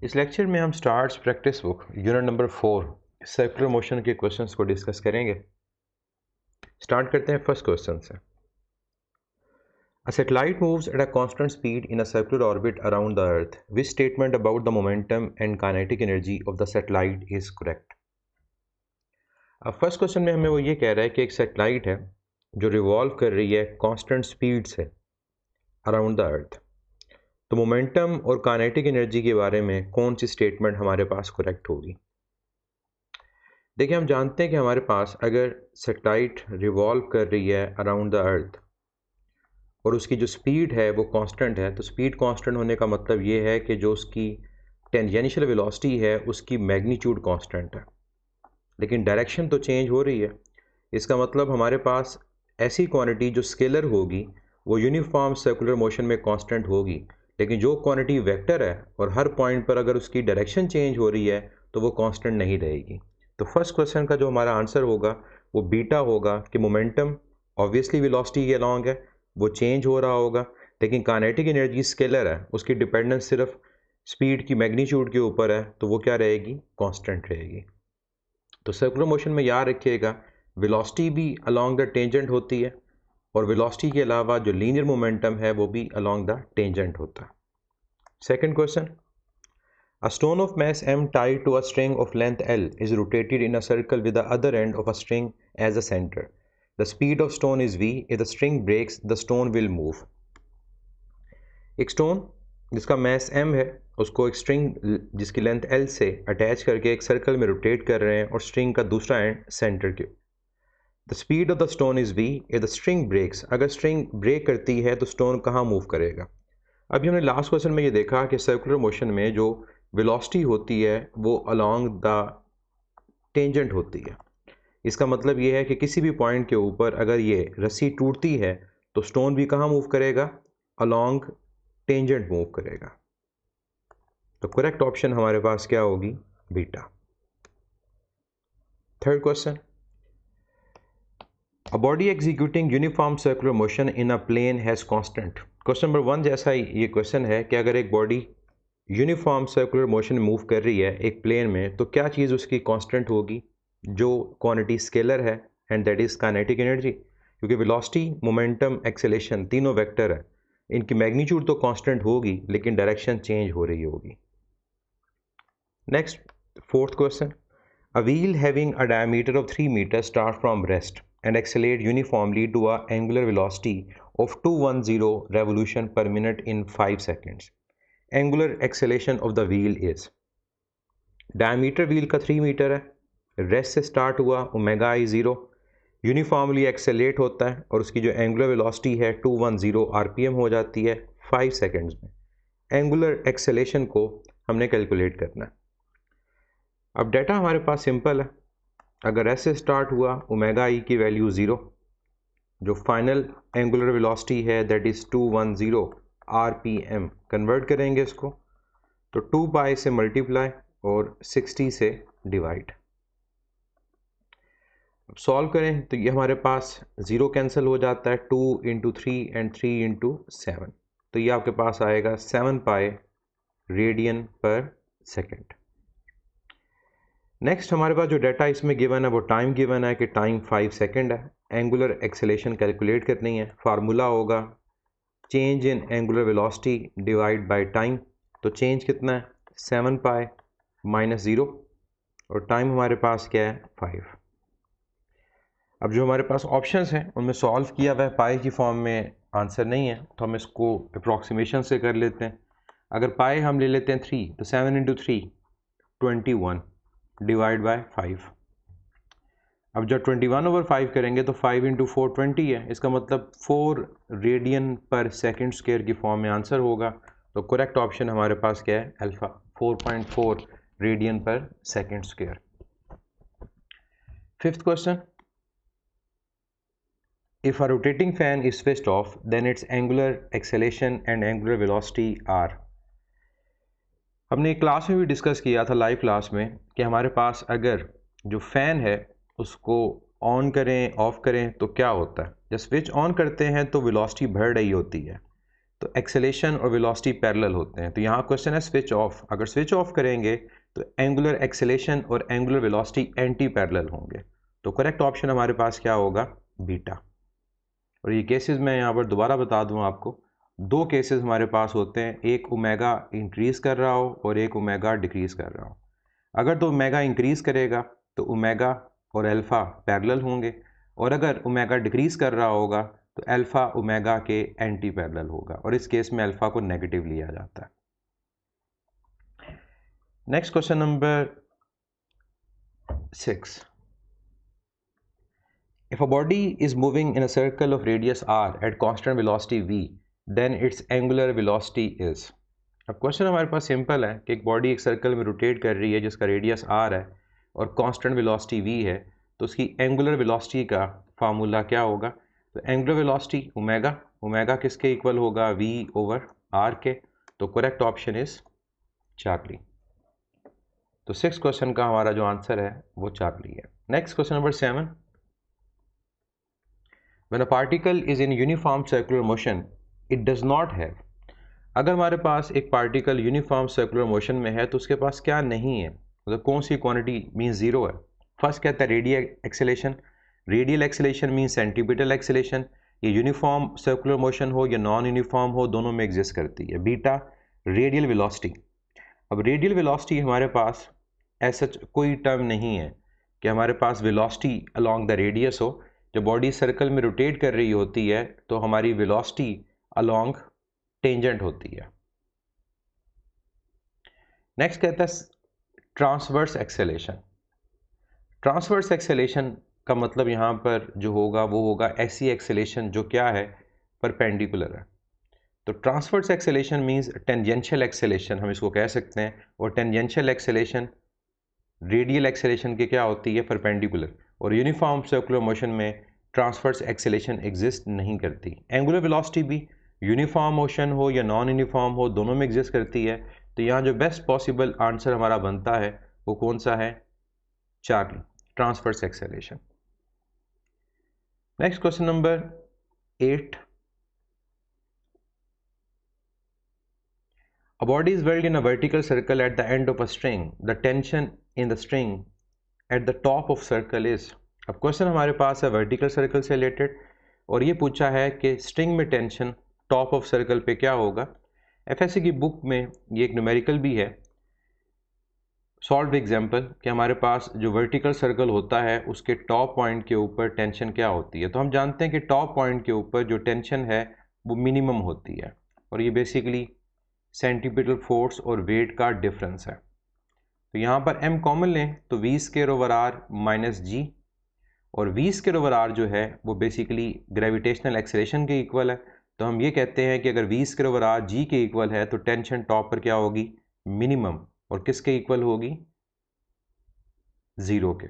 इस लेक्चर में हम stars practice book unit number 4 circular motion के क्वेश्चंस को डिस्कस करेंगे। स्टार्ट करते हैं फर्स्ट क्वेश्चन से। A satellite moves at a constant speed in a circular orbit around the Earth. Which statement about the momentum and kinetic energy of the satellite is correct? अब first question में हमें वो ये कह रहा है कि एक सैटेलाइट है जो रिवॉल्व कर रही है कांस्टेंट स्पीड से अराउंड द अर्थ। तो मोमेंटम और काइनेटिक एनर्जी के बारे में कौन सी स्टेटमेंट हमारे पास करेक्ट होगी? देखिए, हम जानते हैं कि हमारे पास अगर सैटेलाइट रिवॉल्व कर रही है अराउंड द अर्थ और उसकी जो स्पीड है वो कांस्टेंट है, तो स्पीड कांस्टेंट होने का मतलब ये है कि जो उसकी टेंजेंशियल वेलोसिटी है उसकी मैग्नीट्यूड कांस्टेंट है, लेकिन डायरेक्शन तो चेंज हो रही है। इसका मतलब हमारे पास ऐसी क्वांटिटी जो स्केलर होगी वो यूनिफॉर्म सर्कुलर मोशन में कांस्टेंट होगी, लेकिन जो क्वांटिटी वेक्टर है और हर पॉइंट पर अगर उसकी डायरेक्शन चेंज हो रही है तो वो कांस्टेंट नहीं रहेगी। तो फर्स्ट क्वेश्चन का जो हमारा आंसर होगा वो बीटा होगा कि मोमेंटम ऑब्वियसली वेलोसिटी के अलॉन्ग है, वो चेंज हो रहा होगा, लेकिन काइनेटिक एनर्जी स्केलर है, उसकी डिपेंडेंस सिर्फ स्पीड की मैग्नीट्यूड के ऊपर है, तो वो क्या रहेगी? कांस्टेंट रहेगी। तो सर्कुलर मोशन में याद रखिएगा वेलोसिटी भी अलॉन्ग द टेंजेंट होती है और वेलोसिटी के अलावा जो लीनियर मोमेंटम है वो भी अलॉन्ग द टेंजेंट होता है। Second question, a stone of mass m tied to a string of length l is rotated in a circle with the other end of a string as a center. The speed of stone is v. If the string breaks, the stone will move. एक stone जिसका mess m है उसको एक string जिसकी length l से attach करके एक circle में रोटेट कर रहे हैं और स्ट्रिंग का दूसरा एंड सेंटर के। The speed of the stone is v. If the string breaks, अगर स्ट्रिंग ब्रेक करती है तो स्टोन कहाँ मूव करेगा? अभी हमने लास्ट क्वेश्चन में ये देखा कि सर्कुलर मोशन में जो वेलोसिटी होती है वो अलोंग द टेंजेंट होती है। इसका मतलब ये है कि किसी भी पॉइंट के ऊपर अगर ये रस्सी टूटती है तो स्टोन भी कहाँ मूव करेगा? अलोंग टेंजेंट मूव करेगा। तो करेक्ट ऑप्शन हमारे पास क्या होगी? Beta. Third question, a body executing uniform circular motion in a plane has constant. Question number 1 जैसा ही ये क्वेश्चन है कि अगर एक बॉडी यूनिफॉर्म सर्कुलर मोशन में मूव कर रही है एक प्लेन में तो क्या चीज़ उसकी कांस्टेंट होगी? जो क्वांटिटी स्केलर है and that is kinetic energy, क्योंकि वेलोसिटी, मोमेंटम, एक्सेलेरेशन तीनों वेक्टर है, इनकी मैग्नीट्यूड तो कांस्टेंट होगी लेकिन डायरेक्शन चेंज हो रही होगी। Next, fourth question, a wheel having a diameter of 3 metre start from rest and accelerate uniformly to a angular velocity of 210 revolution per minute in 5 seconds. Angular acceleration of the wheel is, diameter wheel का 3 metre है, rest से start हुआ, omega I 0, uniformly accelerate होता है और उसकी जो angular velocity है 210 आरपीएम हो जाती है 5 सेकेंड्स में। एंगुलर एक्सेलेरेशन को हमने कैलकुलेट करना है। अब डाटा हमारे पास सिंपल है, अगर एस से स्टार्ट हुआ, ओमेगा ई की वैल्यू 0, जो फाइनल एंगुलर वेलोसिटी है दैट इज़ 210 आरपीएम, कन्वर्ट करेंगे इसको तो 2 पाई से मल्टीप्लाई और 60 से डिवाइड। अब सॉल्व करें तो ये हमारे पास 0 कैंसिल हो जाता है, 2 इंटू 3 एंड 3 इंटू 7, तो ये आपके पास आएगा 7 पाई रेडियन पर सेकेंड। नेक्स्ट हमारे पास जो डाटा इसमें गिवन है वो टाइम गिवन है कि टाइम 5 सेकेंड है। एंगुलर एक्सेलेरेशन कैलकुलेट करनी है, फार्मूला होगा change in angular velocity divide by time. तो चेंज कितना है? 7 पाई माइनस 0 और टाइम हमारे पास क्या है? 5। अब जो हमारे पास ऑप्शंस हैं उनमें सॉल्व किया हुआ है, पाई की फॉर्म में आंसर नहीं है तो हम इसको अप्रॉक्सीमेशन से कर लेते हैं। अगर पाई हम ले लेते हैं 3 तो 7 इंटू 3 21 डिवाइड बाय 5। अब जब 21/5 करेंगे तो 5 इंटू 4 20 है, इसका मतलब 4 रेडियन पर सेकेंड स्क्वायर की फॉर्म में आंसर होगा। तो करेक्ट ऑप्शन हमारे पास क्या है? अल्फा, 4.4 रेडियन पर second square. Fifth question, if a rotating fan is switched off then its angular acceleration and angular velocity are. हमने क्लास में भी डिस्कस किया था, लाइव क्लास में, कि हमारे पास अगर जो फ़ैन है उसको ऑन करें ऑफ़ करें तो क्या होता है। जब स्विच ऑन करते हैं तो वेलोसिटी बढ़ रही होती है, तो एक्सेलेरेशन और वेलोसिटी पैरेलल होते हैं। तो यहाँ क्वेश्चन है स्विच ऑफ, अगर स्विच ऑफ करेंगे तो एंगुलर एक्सेलेरेशन और एंगुलर वेलोसिटी एंटी पैरेलल होंगे। तो करेक्ट ऑप्शन हमारे पास क्या होगा, बीटा। और ये केसेस मैं यहाँ पर दोबारा बता दूँ आपको, दो केसेस हमारे पास होते हैं, एक ओमेगा इंक्रीज़ कर रहा हो और एक ओमेगा डिक्रीज़ कर रहा हो। अगर तो ओमेगा इंक्रीज़ करेगा तो ओमेगा और अल्फ़ा पैरेलल होंगे, और अगर ओमेगा डिक्रीज़ कर रहा होगा तो अल्फ़ा ओमेगा के एंटी पैरेलल होगा, और इस केस में अल्फ़ा को नेगेटिव लिया जाता है। Next question number 6। If a body is moving in a circle of radius r at constant velocity v, then its angular velocity is। अब क्वेश्चन हमारे पास सिंपल है कि एक बॉडी एक सर्कल में रोटेट कर रही है जिसका रेडियस r है और कांस्टेंट वेलोसिटी v है, तो उसकी एंगुलर वेलोसिटी का फार्मूला क्या होगा। तो एंगुलर वेलोसिटी ओमेगा, ओमेगा किसके इक्वल होगा, v ओवर r के। तो करेक्ट ऑप्शन इज चार्ली। तो 6 क्वेश्चन का हमारा जो आंसर है वो चार्ली है। Next question number 7। When a particle is in uniform circular motion, it does not have। अगर हमारे पास एक पार्टिकल यूनिफॉर्म सर्कुलर मोशन में है तो उसके पास क्या नहीं है, मतलब कौन सी क्वांटिटी मीन जीरो है। फर्स्ट कहता है radial acceleration, radial acceleration mean centripetal acceleration. ये यूनिफॉर्म सर्कुलर मोशन हो या नॉन यूनिफॉर्म हो, दोनों में एग्जिस्ट करती है। Beta radial velocity. अब रेडियल वेलोसिटी हमारे पास ऐसा कोई टर्म नहीं है कि हमारे पास वेलोसिटी अलोंग द रेडियस हो। जब बॉडी सर्कल में रोटेट कर रही होती है तो हमारी वेलोसिटी अलोंग टेंजेंट होती है। नेक्स्ट कहता है ट्रांसवर्स एक्सेलेरेशन। ट्रांसवर्स एक्सेलेरेशन का मतलब यहाँ पर जो होगा वो होगा ऐसी एक्सेलेरेशन जो क्या है, परपेंडिकुलर है। तो transverse acceleration means tangential acceleration हम इसको कह सकते हैं, और टेंजेंशियल एक्सेलेरेशन रेडियल एक्सेलेरेशन के क्या होती है, परपेंडिकुलर। और यूनिफॉर्म सर्कुलर मोशन में ट्रांसवर्स एक्सेलेरेशन एग्जिस्ट नहीं करती। एंगुलर वेलोसिटी भी यूनिफॉर्म मोशन हो या नॉन यूनिफॉर्म हो, दोनों में एग्जिस्ट करती है। तो यहाँ जो बेस्ट पॉसिबल आंसर हमारा बनता है वो कौन सा है, Charlie, transverse acceleration. Next question number 8। A body is whirled in a vertical circle at the end of a string. The tension in the string at the top of circle is। अब question हमारे पास है vertical circle से related, और ये पूछा है कि स्ट्रिंग में टेंशन टॉप ऑफ सर्कल पे क्या होगा। एफएससी की बुक में ये एक न्यूमेरिकल भी है, सॉल्व एग्जाम्पल, कि हमारे पास जो वर्टिकल सर्कल होता है उसके टॉप पॉइंट के ऊपर टेंशन क्या होती है। तो हम जानते हैं कि टॉप पॉइंट के ऊपर जो टेंशन है वो मिनिमम होती है, और ये बेसिकली सेंटीपिटल फोर्स और वेट का डिफरेंस है। तो यहाँ पर m कॉमन लें तो v square over r minus g, और v स्क्वायर ओवर r जो है वो बेसिकली ग्रेविटेशनल एक्सेलेरेशन के इक्वल है। तो हम ये कहते हैं कि अगर v square over r g के इक्वल है तो टेंशन टॉप पर क्या होगी, मिनिमम, और किसके इक्वल होगी, जीरो के।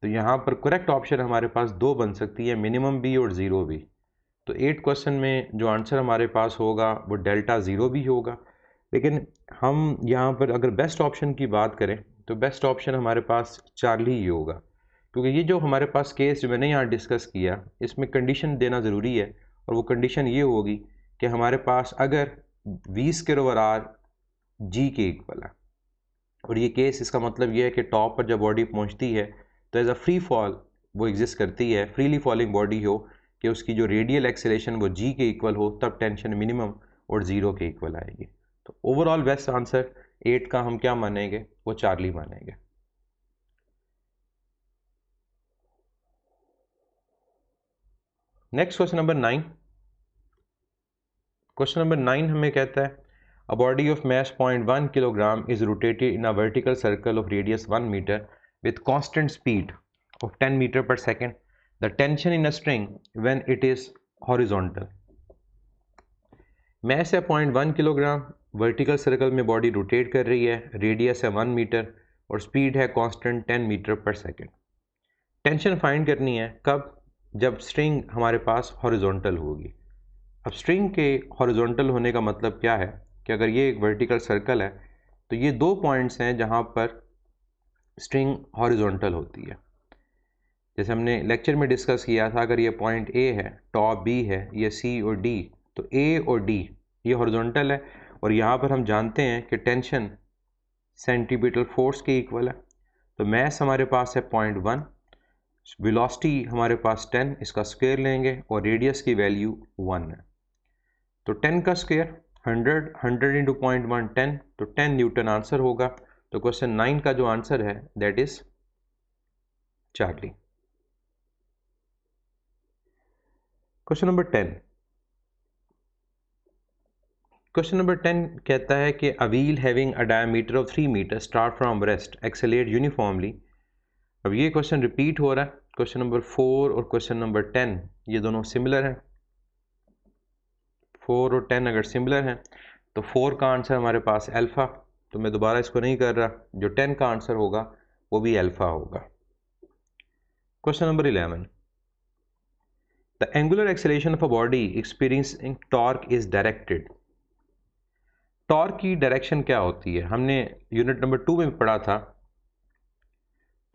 तो यहाँ पर करेक्ट ऑप्शन हमारे पास दो बन सकती है, मिनिमम भी और ज़ीरो भी। तो 8 क्वेश्चन में जो आंसर हमारे पास होगा वो डेल्टा ज़ीरो भी होगा। लेकिन हम यहाँ पर अगर बेस्ट ऑप्शन की बात करें तो बेस्ट ऑप्शन हमारे पास चार्ली ही होगा, क्योंकि ये जो हमारे पास केस जो मैंने यहाँ डिस्कस किया इसमें कंडीशन देना ज़रूरी है, और वो कंडीशन ये होगी कि हमारे पास अगर v square over r g के इक्वल है, और ये केस इसका मतलब ये है कि टॉप पर जब बॉडी पहुँचती है तो एज अ फ्री फॉल वो एग्जिस्ट करती है, फ्रीली फॉलिंग बॉडी हो, कि उसकी जो रेडियल एक्सेलेरेशन वो g के इक्वल हो, तब टेंशन मिनिमम और ज़ीरो के इक्वल आएगी। तो ओवरऑल बेस्ट आंसर 8 का हम क्या मानेंगे, वो चार्ली मानेंगे। Next question number 9। Question number 9 हमें कहता है a body of mass 0.1 kilogram is rotated in a vertical circle of radius 1 metre with constant speed of 10 metre per second. The tension in a string when it is horizontal. Mass है 0.1 kilogram, vertical circle में body rotate कर रही है, radius है 1 metre और speed है constant 10 metre per second. Tension find करनी है कब, जब स्ट्रिंग हमारे पास हॉरिजॉन्टल होगी। अब स्ट्रिंग के हॉरिजॉन्टल होने का मतलब क्या है कि अगर ये एक वर्टिकल सर्कल है तो ये दो पॉइंट्स हैं जहाँ पर स्ट्रिंग हॉरिजॉन्टल होती है। जैसे हमने लेक्चर में डिस्कस किया था, अगर ये पॉइंट ए है, टॉप बी है, ये सी और डी, तो ए और डी ये हॉरिजॉन्टल है और यहाँ पर हम जानते हैं कि टेंशन सेंटीपिटल फोर्स के इक्वल है। तो मैस हमारे पास है 0.1, वेलोसिटी हमारे पास 10, इसका स्क्वायर लेंगे और रेडियस की वैल्यू 1 है। तो 10 का स्क्वायर 100 इंटू 0.1 10, तो 10 न्यूटन आंसर होगा। तो क्वेश्चन 9 का जो आंसर है that is Charlie. Question number 10, question number 10 कहता है कि a wheel having a diameter of 3 metre start from rest accelerate uniformly. अब ये क्वेश्चन रिपीट हो रहा है। क्वेश्चन नंबर 4 और क्वेश्चन नंबर 10 ये दोनों सिमिलर हैं। 4 और 10 अगर सिमिलर हैं तो 4 का आंसर हमारे पास अल्फ़ा, तो मैं दोबारा इसको नहीं कर रहा, जो 10 का आंसर होगा वो भी अल्फ़ा होगा। Question number 11, the angular acceleration of a body experiencing torque is directed. Torque की डायरेक्शन क्या होती है? हमने यूनिट नंबर 2 में पढ़ा था,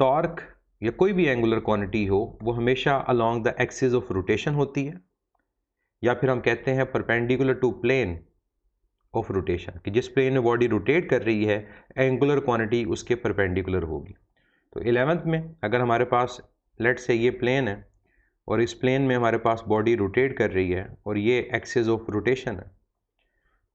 टॉर्क या कोई भी एंगुलर क्वांटिटी हो वो हमेशा along the axis of rotation होती है, या फिर हम कहते हैं perpendicular to plane of rotation, कि जिस प्लेन में बॉडी रोटेट कर रही है एंगुलर क्वांटिटी उसके परपेंडिकुलर होगी। तो 11th में अगर हमारे पास लेट से ये प्लेन है और इस प्लेन में हमारे पास बॉडी रोटेट कर रही है और ये एक्सिस ऑफ रोटेशन है,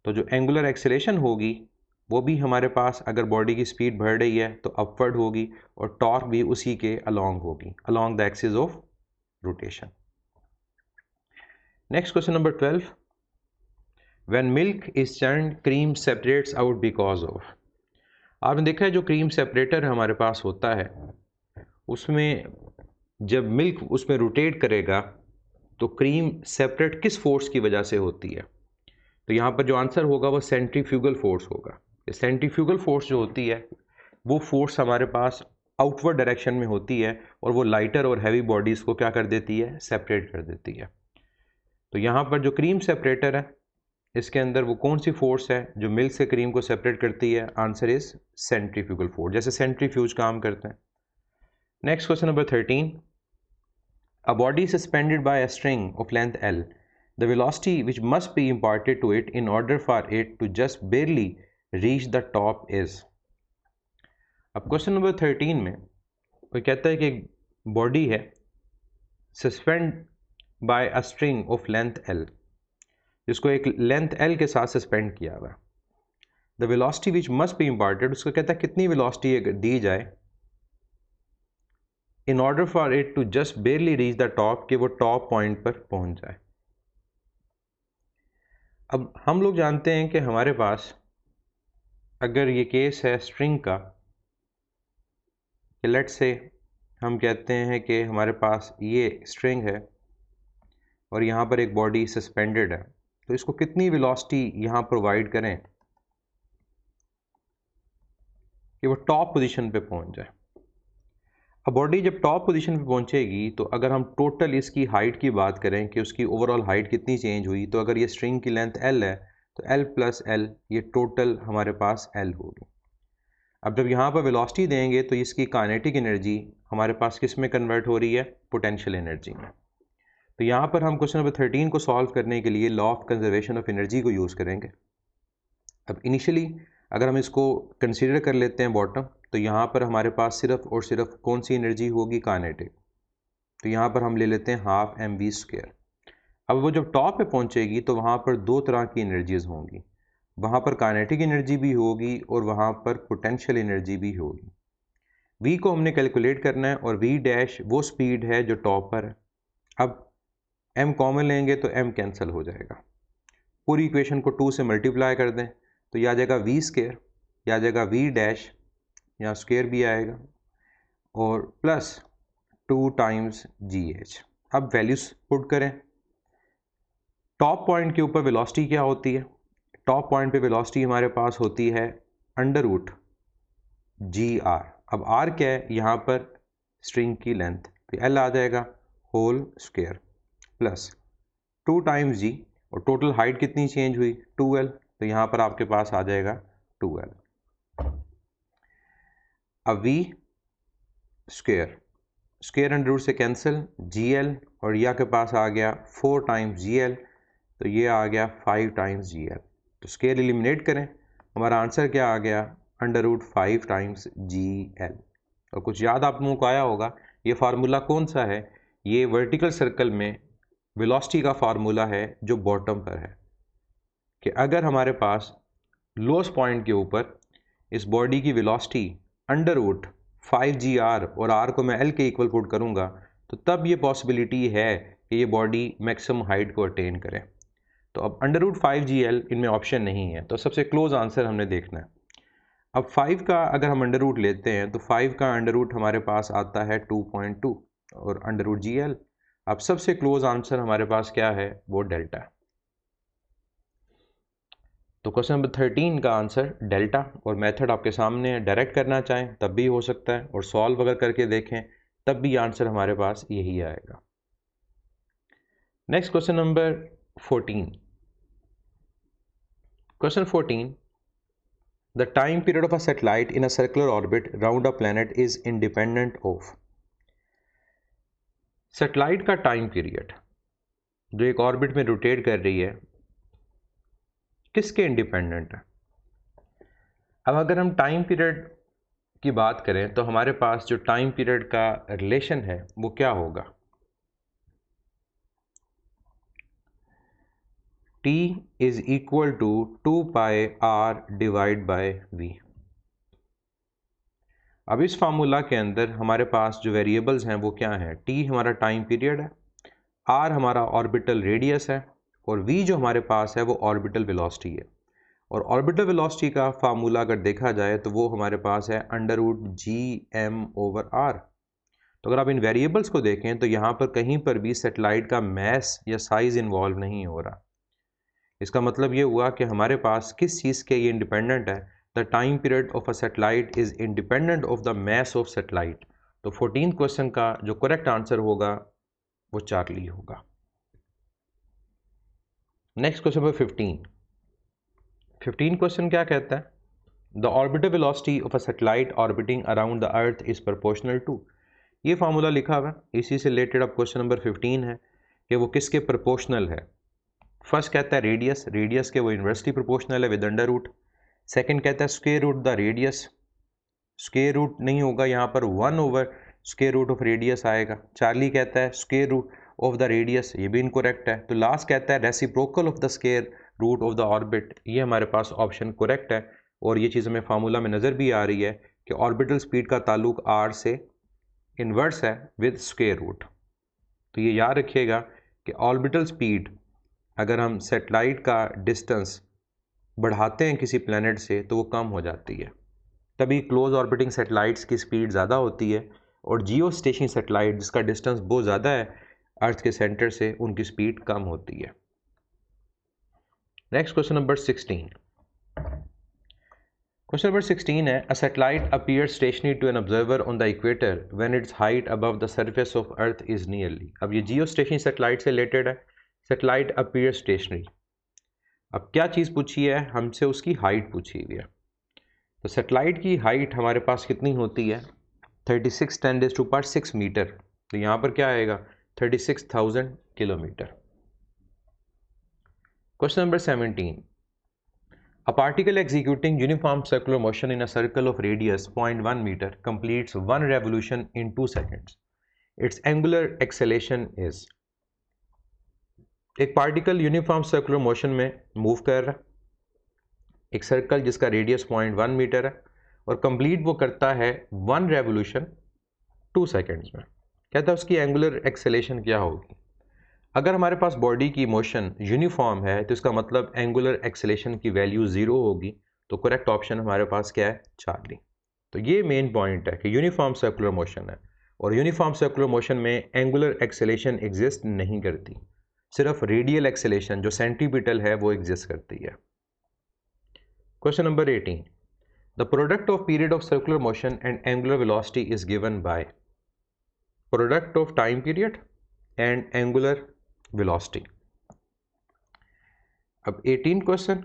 तो जो एंगुलर एक्सेलरेशन होगी वो भी हमारे पास, अगर बॉडी की स्पीड बढ़ रही है तो अपवर्ड होगी और टॉर्क भी उसी के अलोंग होगी, along the axis of rotation. Next question number 12, when milk is churned cream separates out because of. आपने देखा है जो क्रीम सेपरेटर हमारे पास होता है उसमें जब मिल्क उसमें रोटेट करेगा तो क्रीम सेपरेट किस फोर्स की वजह से होती है? तो यहाँ पर जो आंसर होगा वो सेंट्रीफ्यूगल फोर्स होगा। सेंट्रीफ्यूगल फोर्स जो होती है वो फोर्स हमारे पास आउटवर्ड डायरेक्शन में होती है और वो लाइटर और हैवी बॉडीज़ को क्या कर देती है? सेपरेट कर देती है। तो यहाँ पर जो क्रीम सेपरेटर है इसके अंदर वो कौन सी फोर्स है जो मिल्क से क्रीम को सेपरेट करती है? आंसर इज सेंट्रीफ्यूगल फोर्स, जैसे सेंट्रीफ्यूज काम करते हैं। Next question number 13, a body suspended bye a string of length L, the velocity which must be imparted to it in order for it to just barely reach the top is। अब question number 13 में वो कहता है कि body है suspend by a string of length L, जिसको एक length L के साथ सस्पेंड किया हुआ। The velocity which must be imparted, उसको कहता है कितनी वेलोसिटी अगर दी जाए in order for it to just barely reach the top, कि वो टॉप पॉइंट पर पहुंच जाए। अब हम लोग जानते हैं कि हमारे पास अगर ये केस है स्ट्रिंग का, कि लेट से हम कहते हैं कि हमारे पास ये स्ट्रिंग है और यहाँ पर एक बॉडी सस्पेंडेड है, तो इसको कितनी वेलोसिटी यहाँ प्रोवाइड करें कि वो टॉप पोजीशन पे पहुँच जाए। अब बॉडी जब टॉप पोजीशन पे पहुँचेगी तो अगर हम टोटल इसकी हाइट की बात करें कि उसकी ओवरऑल हाइट कितनी चेंज हुई, तो अगर ये स्ट्रिंग की लेंथ L है तो L प्लस L, ये टोटल हमारे पास L होगी। अब जब यहाँ पर वेलोसिटी देंगे तो इसकी काइनेटिक एनर्जी हमारे पास किस में कन्वर्ट हो रही है? पोटेंशियल एनर्जी में। तो यहाँ पर हम क्वेश्चन नंबर 13 को सॉल्व करने के लिए law of conservation of energy को यूज़ करेंगे। अब इनिशियली अगर हम इसको कंसीडर कर लेते हैं बॉटम, तो यहाँ पर हमारे पास सिर्फ और सिर्फ कौन सी एनर्जी होगी? काइनेटिक। तो यहाँ पर हम ले लेते हैं हाफ mv²। अब वो जब टॉप पे पहुँचेगी तो वहाँ पर दो तरह की एनर्जीज होंगी, वहाँ पर काइनेटिक एनर्जी भी होगी और वहाँ पर पोटेंशियल एनर्जी भी होगी। v को हमने कैलकुलेट करना है और v डैश वो स्पीड है जो टॉप पर है। अब m कॉमन लेंगे तो m कैंसिल हो जाएगा, पूरी इक्वेशन को 2 से मल्टीप्लाई कर दें तो यह आ जाएगा v², यह आ जाएगा v डैश, यहाँ स्क्वायर भी आएगा, और प्लस 2 टाइम्स gh। अब वैल्यूज पुट करें। टॉप पॉइंट के ऊपर वेलोसिटी क्या होती है? टॉप पॉइंट पे वेलोसिटी हमारे पास होती है √gr। अब r क्या है? यहाँ पर स्ट्रिंग की लेंथ, तो L आ जाएगा whole square plus 2 times g, और टोटल हाइट कितनी चेंज हुई? 2L, तो यहाँ पर आपके पास आ जाएगा 2L। अब v² स्क्वायर अंडर रूट से कैंसिल, GL और यह के पास आ गया 4 टाइम्स GL, तो ये आ गया 5 टाइम्स GL। तो स्क्वायर एलिमिनेट करें, हमारा आंसर क्या आ गया, अंडर रूट 5 टाइम्स GL। और कुछ याद आप लोगों को आया होगा, ये फार्मूला कौन सा है, ये वर्टिकल सर्कल में वेलोसिटी का फार्मूला है जो बॉटम पर है, कि अगर हमारे पास लोएस्ट पॉइंट के ऊपर इस बॉडी की वेलोसिटी अंडर रूट 5GR और R को मैं L के इक्वल पुट करूंगा, तो तब ये पॉसिबिलिटी है कि ये बॉडी मैक्सिमम हाइट को अटेन करे। तो अब अंडर रूट 5GL इनमें ऑप्शन नहीं है, तो सबसे क्लोज आंसर हमने देखना है। अब 5 का अगर हम अंडर रूट लेते हैं तो 5 का अंडर रूट हमारे पास आता है 2.2 और अंडर रूट GL। अब सबसे क्लोज आंसर हमारे पास क्या है, वो डेल्टा। तो क्वेश्चन नंबर 13 का आंसर डेल्टा, और मेथड आपके सामने है, डायरेक्ट करना चाहें तब भी हो सकता है, और सॉल्व अगर करके देखें तब भी आंसर हमारे पास यही आएगा। Next question number 14। Question 14, the time period of a satellite in a circular orbit round a planet is independent of. Satellite का टाइम पीरियड जो एक ऑर्बिट में रोटेट कर रही है किसके इंडिपेंडेंट है। अब अगर हम टाइम पीरियड की बात करें तो हमारे पास जो टाइम पीरियड का रिलेशन है वो क्या होगा, T is equal to 2πr divide by v। अब इस फार्मूला के अंदर हमारे पास जो वेरिएबल्स हैं वो क्या हैं, T हमारा टाइम पीरियड है, R हमारा ऑर्बिटल रेडियस है, और v जो हमारे पास है वो ऑर्बिटल वेलोसिटी है। और ऑर्बिटल वेलोसिटी का फार्मूला अगर देखा जाए तो वो हमारे पास है अंडर रूट GM/r। तो अगर आप इन वेरिएबल्स को देखें तो यहाँ पर कहीं पर भी सैटेलाइट का मैस या साइज इन्वॉल्व नहीं हो रहा। इसका मतलब ये हुआ कि हमारे पास किस चीज़ के ये इंडिपेंडेंट है, the time period of a satellite is independent of the mass of satellite. तो 14 क्वेश्चन का जो करेक्ट आंसर होगा वो चार्ली होगा। नेक्स्ट क्वेश्चन नंबर 15 क्वेश्चन क्या कहता है, the orbital velocity of a satellite orbiting around the earth is proportional to. ये फार्मूला लिखा हुआ है, इसी से रिलेटेड अब क्वेश्चन नंबर 15 है कि वो किसके प्रोपोर्शनल है। फर्स्ट कहता है रेडियस, रेडियस के वो इन्वर्सली प्रोपोर्शनल है विद अंडर रूट। सेकेंड कहता है square root the radius, square root नहीं होगा यहाँ पर, 1 over square root of radius आएगा। चार्ली कहता है square root of the radius, ये भी इनकोरेक्ट है। तो लास्ट कहता है reciprocal of the square root of the orbit, ये हमारे पास ऑप्शन करेक्ट है। और ये चीज़ हमें फार्मूला में नज़र भी आ रही है कि ऑर्बिटल स्पीड का ताल्लुक r से इन्वर्स है विद स्क्वायर रूट। तो ये याद रखिएगा कि ऑर्बिटल स्पीड अगर हम सैटेलाइट का डिस्टेंस बढ़ाते हैं किसी प्लैनेट से तो वो कम हो जाती है, तभी क्लोज ऑर्बिटिंग सैटेलाइट्स की स्पीड ज़्यादा होती है, और जियो स्टेशनरी सैटेलाइट जिसका डिस्टेंस बहुत ज़्यादा है अर्थ के सेंटर से, उनकी स्पीड कम होती है। Next question number 16। Question number 16 है, a satellite appear stationary to an observer on the equator when its height above the surface of earth is nearly. अब ये जियो स्टेशनरी सैटेलाइट से रिलेटेड है, सैटेलाइट अपीयर स्टेशनरी। अब क्या चीज़ पूछी है हमसे, उसकी हाइट पूछी हुई है। तो सैटेलाइट की हाइट हमारे पास कितनी होती है, 36 10⁻⁶ मीटर। तो यहाँ पर क्या आएगा, 36,000 kilometre. Question number 17, a particle executing uniform circular motion in a circle of radius 0.1 metre completes 1 revolution in 2 seconds, its angular acceleration is. एक पार्टिकल यूनिफॉर्म सर्कुलर मोशन में मूव कर रहा है, एक सर्कल जिसका रेडियस 0.1 मीटर है, और complete वो करता है 1 रेवोल्यूशन 2 सेकेंड्स में। कहता है उसकी एंगुलर एक्सेलेरेशन क्या होगी। अगर हमारे पास बॉडी की मोशन यूनिफॉर्म है तो इसका मतलब एंगुलर एक्सेलेरेशन की वैल्यू 0 होगी। तो करेक्ट ऑप्शन हमारे पास क्या है, चार्ली। तो ये मेन पॉइंट है कि यूनिफॉर्म सर्कुलर मोशन है, और यूनिफॉर्म सर्कुलर मोशन में एंगुलर एक्सेलेरेशन एग्जिस्ट नहीं करती, सिर्फ रेडियल एक्सेलेरेशन जो सेंटीपिटल है वो एग्जिस्ट करती है। Question number 18, the product of period of circular motion and angular velocity is given by. Product of time period and angular velocity. अब 18 क्वेश्चन,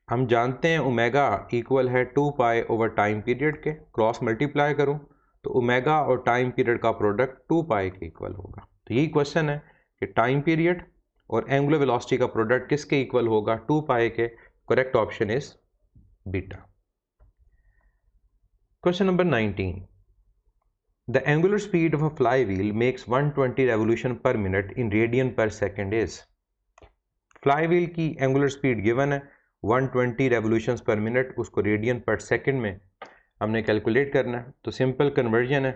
हम जानते हैं ओमेगा इक्वल है 2 पाई ओवर टाइम पीरियड के, क्रॉस मल्टीप्लाई करूं तो omega और time period का प्रोडक्ट 2 पाई के इक्वल होगा। तो यही क्वेश्चन है कि टाइम पीरियड और एंगुलर वेलोसिटी का प्रोडक्ट किसके इक्वल होगा, 2 पाई के। Correct option is beta. Question number 19, the angular speed of a fly wheel makes 120 revolution per minute in radian पर सेकेंड इज। फ्लाई व्हील की एंगुलर स्पीड गिवन है 120 revolutions पर minute, उसको radian पर second में हमने कैलकुलेट करना है। तो सिंपल कन्वर्जन है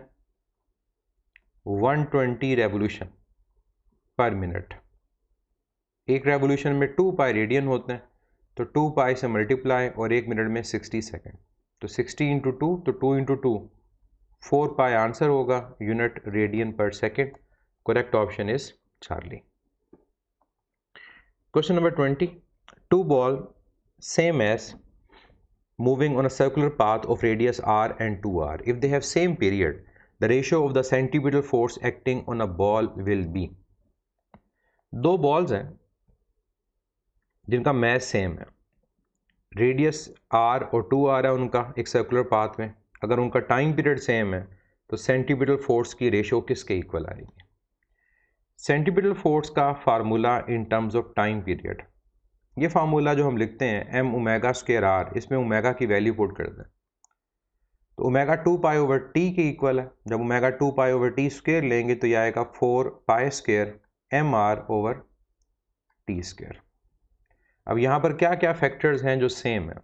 120 रेवोल्यूशन पर मिनट, एक रेवोल्यूशन में 2 पाई रेडियन होते हैं, तो 2 पाई से मल्टीप्लाई और एक मिनट में 60 सेकेंड, तो 60 इंटू 2, तो 2 इंटू 2 4 पाई आंसर होगा, यूनिट रेडियन पर second. Correct option is Charlie. Question number 20, two ball same as moving on a circular path of radius r and 2r. If they have same period, the ratio of the centripetal force acting on a ball will be. दो balls हैं जिनका mess same है, radius r और 2r है उनका एक circular path में। अगर उनका टाइम पीरियड सेम है तो सेंटीपिटल फोर्स की रेशियो किसके इक्वल आएगी। सेंटीपिटल फोर्स का formula in terms of time period, ये फार्मूला जो हम लिखते हैं m ओमेगा स्क्वायर r, इसमें ओमेगा की वैल्यू पुट कर दें तो ओमेगा 2 पाई ओवर t के इक्वल है। जब omega 2 pi over t square लेंगे तो यह आएगा 4 pi square mr over t square. अब यहाँ पर क्या क्या फैक्टर्स हैं जो सेम है,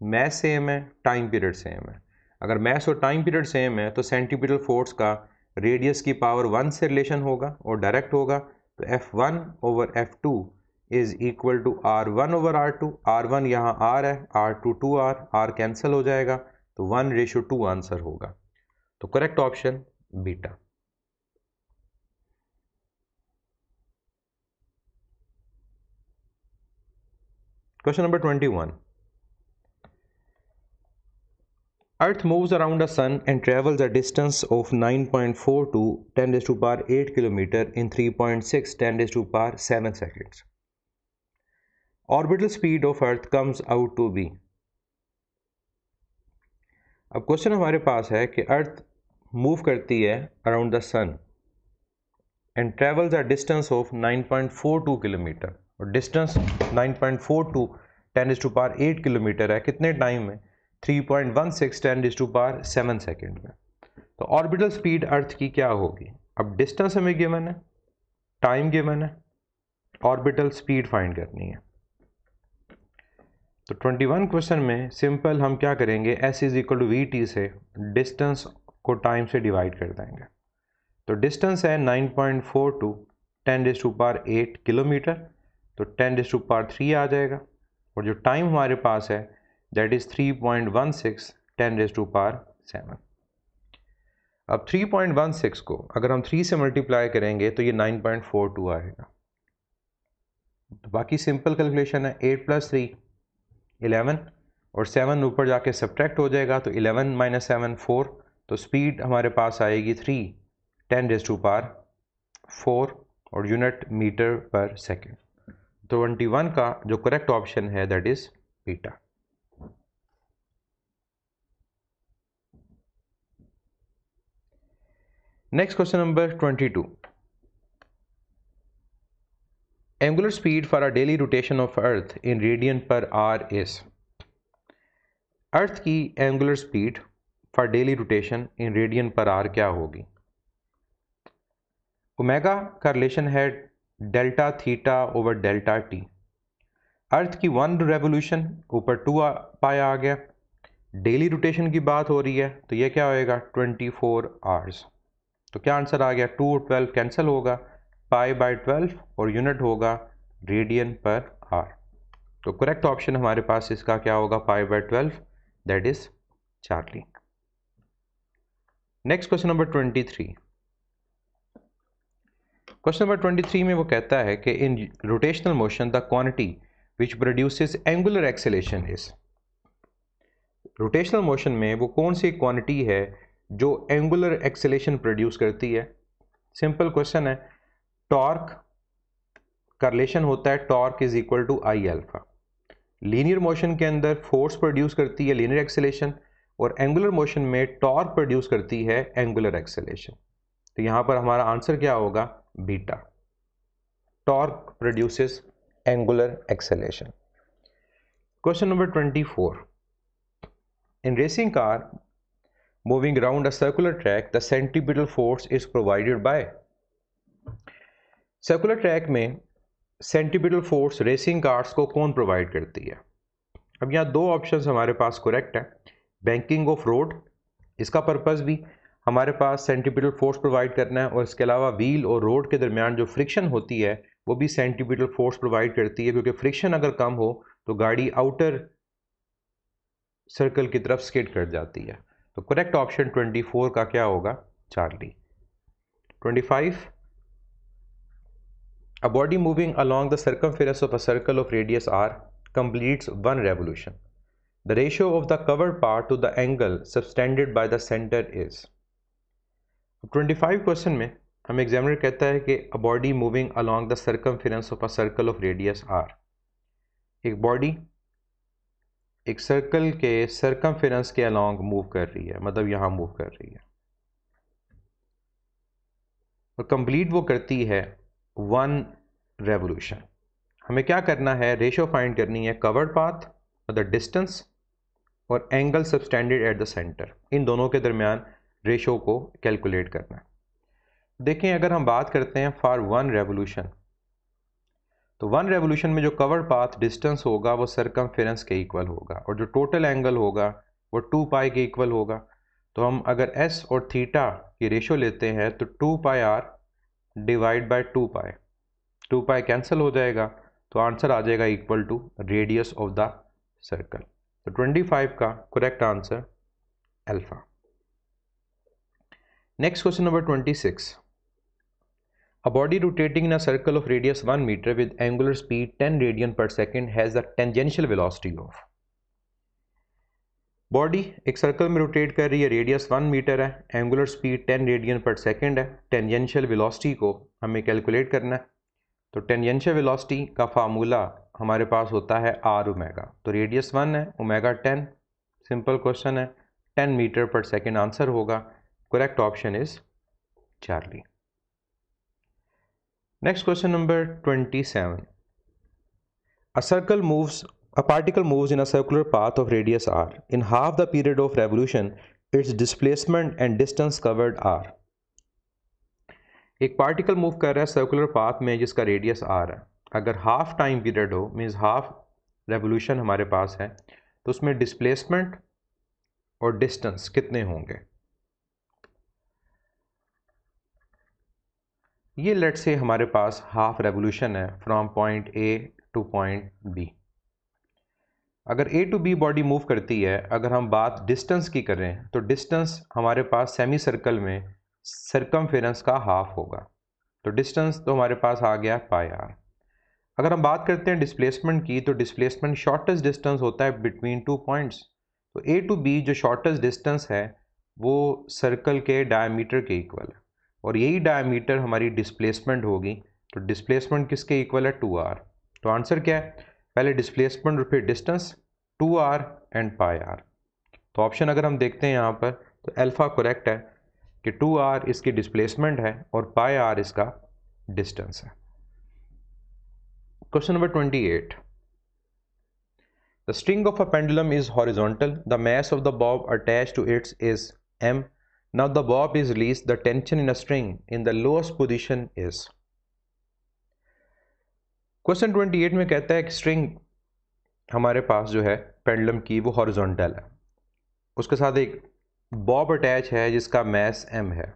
मैस सेम है, टाइम पीरियड सेम है। अगर मैस और टाइम पीरियड सेम है तो सेंटीपिटल फोर्स का रेडियस की पावर 1 से रिलेशन होगा और डायरेक्ट होगा, तो F1 over F2 is equal to R1 over R2। R1 यहाँ R है, R2 2R, R कैंसिल हो जाएगा, तो 1:2 आंसर होगा। तो correct option beta. Question number 21, Earth moves around the sun and travels a distance of 9.4 to 10 to the power 8 km in 3.6 10 to the power 7 seconds. Orbital speed of Earth comes out to be. अब question हमारे पास है कि earth move करती है around the sun and travels a distance of 9.42 kilometre, और distance 9.42 10 to the power 8 kilometre है, कितने टाइम में, 3.16 10 to the power 7 सेकेंड में। तो ऑर्बिटल स्पीड अर्थ की क्या होगी। अब डिस्टेंस हमें गिवन है, टाइम गिवन है, ऑर्बिटल स्पीड फाइंड करनी है। तो 21 क्वेश्चन में सिंपल हम क्या करेंगे, s is equal to we t से डिस्टेंस को टाइम से डिवाइड कर देंगे। तो डिस्टेंस है 9.42 10 to the power 8 किलोमीटर, तो 10 to the power 3 आ जाएगा, और जो टाइम हमारे पास है that is 3.16 10 to the power 7। अब 3.16 को अगर हम 3 से मल्टीप्लाई करेंगे तो ये 9.42 आएगा। तो बाकी सिंपल कैलकुलेशन है, 8 + 3 11, और 7 ऊपर जाके सब्ट्रैक्ट हो जाएगा, तो 11 - 7 4, तो स्पीड हमारे पास आएगी 3 10 to the power 4 और यूनिट मीटर पर सेकेंड। तो 21 का जो करेक्ट ऑप्शन है that is beta. Next question number 22, angular speed for a daily rotation of earth in radian per hour is. Earth की angular speed for daily rotation in radian per hour क्या होगी। Omega का relation है delta theta over delta T. Earth की 1 revolution ऊपर 2 पाई आ गया, daily rotation की बात हो रही है तो ये क्या होएगा 24 आवर्स। तो क्या आंसर आ गया, 2 और 12 कैंसिल होगा, π/12 और यूनिट होगा रेडियन पर आर। तो करेक्ट ऑप्शन हमारे पास इसका क्या होगा, π/12, that is Charlie. Next question number 23, question number 23 में वो कहता है कि in rotational motion the quantity which produces angular acceleration is. Rotational motion में वो कौन सी क्वांटिटी है जो एंगुलर एक्सेलेरेशन प्रोड्यूस करती है। सिंपल क्वेश्चन है, टॉर्क का रिलेशन होता है torque is equal to I alpha. Linear motion के अंदर फोर्स प्रोड्यूस करती है लीनियर एक्सेलेरेशन, और एंगुलर मोशन में टॉर्क प्रोड्यूस करती है एंगुलर एक्सेलेरेशन। तो यहाँ पर हमारा आंसर क्या होगा? Beta. Torque produces angular acceleration. Question number 24। In racing car moving around a circular track, the centripetal force is provided by। Circular track में सेंट्रीपिटल फोर्स रेसिंग कार्स को कौन प्रोवाइड करती है? अब यहाँ दो ऑप्शंस हमारे पास करेक्ट है। बैंकिंग ऑफ रोड, इसका पर्पस भी हमारे पास सेंट्रीपिटल फोर्स प्रोवाइड करना है, और इसके अलावा व्हील और रोड के दरमियान जो फ्रिक्शन होती है वो भी सेंट्रीपिटल फोर्स प्रोवाइड करती है, क्योंकि फ्रिक्शन अगर कम हो तो गाड़ी आउटर सर्कल की तरफ स्किड कर जाती है। तो करेक्ट ऑप्शन 24 का क्या होगा? Charlie. 25। A body moving along the circumference of a circle of radius r completes one revolution. The ratio of the covered part to the angle subtended by the center is। 25 question में हम examiner कहता है कि a body moving along the circumference of a circle of radius r, एक body एक circle के circumference के along move कर रही है, मतलब यहां मूव कर रही है, और कंप्लीट वो करती है वन रेवोल्यूशन। हमें क्या करना है? रेशियो फाइंड करनी है कवर्ड पाथ और द डिस्टेंस और angle subtended at the centre, इन दोनों के दरमियान रेशियो को कैलकुलेट करना है। देखें, अगर हम बात करते हैं फॉर वन रेवोल्यूशन, तो वन रेवोल्यूशन में जो कवर्ड पाथ डिस्टेंस होगा वो सर्कमफेरेंस के इक्वल होगा, और जो टोटल एंगल होगा वो 2 पाई के इक्वल होगा। तो हम अगर s और थीटा की रेशियो लेते हैं तो 2 pi r divide by 2 pi, 2 pi cancel हो जाएगा, तो आंसर आ जाएगा equal to radius of the circle. तो 25 का correct answer alpha. Next question number 26। A body rotating in a circle of radius 1 meter with angular speed 10 radian per second has the tangential velocity of। Body एक circle में rotate कर रही है, radius 1 metre है, angular speed 10 radian पर second है। Tangential velocity को हमें कैलकुलेट करना है। तो टेंजेंशियल वेलोसिटी का फार्मूला हमारे पास होता है आर ओमेगा। तो रेडियस 1 है, ओमेगा 10, सिंपल क्वेश्चन है, 10 मीटर पर सेकंड आंसर होगा। Correct option is Charlie. Next question number 27. A particle moves in a circular path of radius r. In half the period of revolution, its displacement and distance covered r. एक particle move कर रहा है circular path में जिसका radius r है। अगर half time period हो, means half revolution हमारे पास है, तो उसमें डिस्प्लेसमेंट और डिस्टेंस कितने होंगे? ये लेट से हमारे पास हाफ रेवोल्यूशन है from point A to point B. अगर A to B body move करती है, अगर हम बात डिस्टेंस की करें तो डिस्टेंस हमारे पास सेमी सर्कल में सर्कमफेरेंस का हाफ होगा। तो डिस्टेंस तो हमारे पास आ गया पाई आर। अगर हम बात करते हैं डिस्प्लेसमेंट की, तो डिस्प्लेसमेंट शॉर्टेस्ट डिस्टेंस होता है बिटवीन 2 पॉइंट्स। तो ए टू बी जो शॉर्टेस्ट डिस्टेंस है वो सर्कल के डायमीटर के इक्वल है, और यही डायमीटर हमारी डिस्प्लेसमेंट होगी। तो डिस्प्लेसमेंट किसके इक्वल है? 2r। तो आंसर क्या है? पहले डिस्प्लेसमेंट और फिर distance, 2r and pi r. तो ऑप्शन अगर हम देखते हैं यहाँ पर, तो अल्फा करेक्ट है कि 2r इसकी डिस्प्लेसमेंट है और पाई आर इसका डिस्टेंस है। Question number 28। The string of a pendulum is horizontal. The mass of the bob attached to it is m. Now the bob is released. The tension in a string in the lowest position is। Question 28 में कहता है कि string हमारे पास जो है pendulum की वो horizontal है, उसके साथ एक बॉब अटैच है जिसका मैस m है।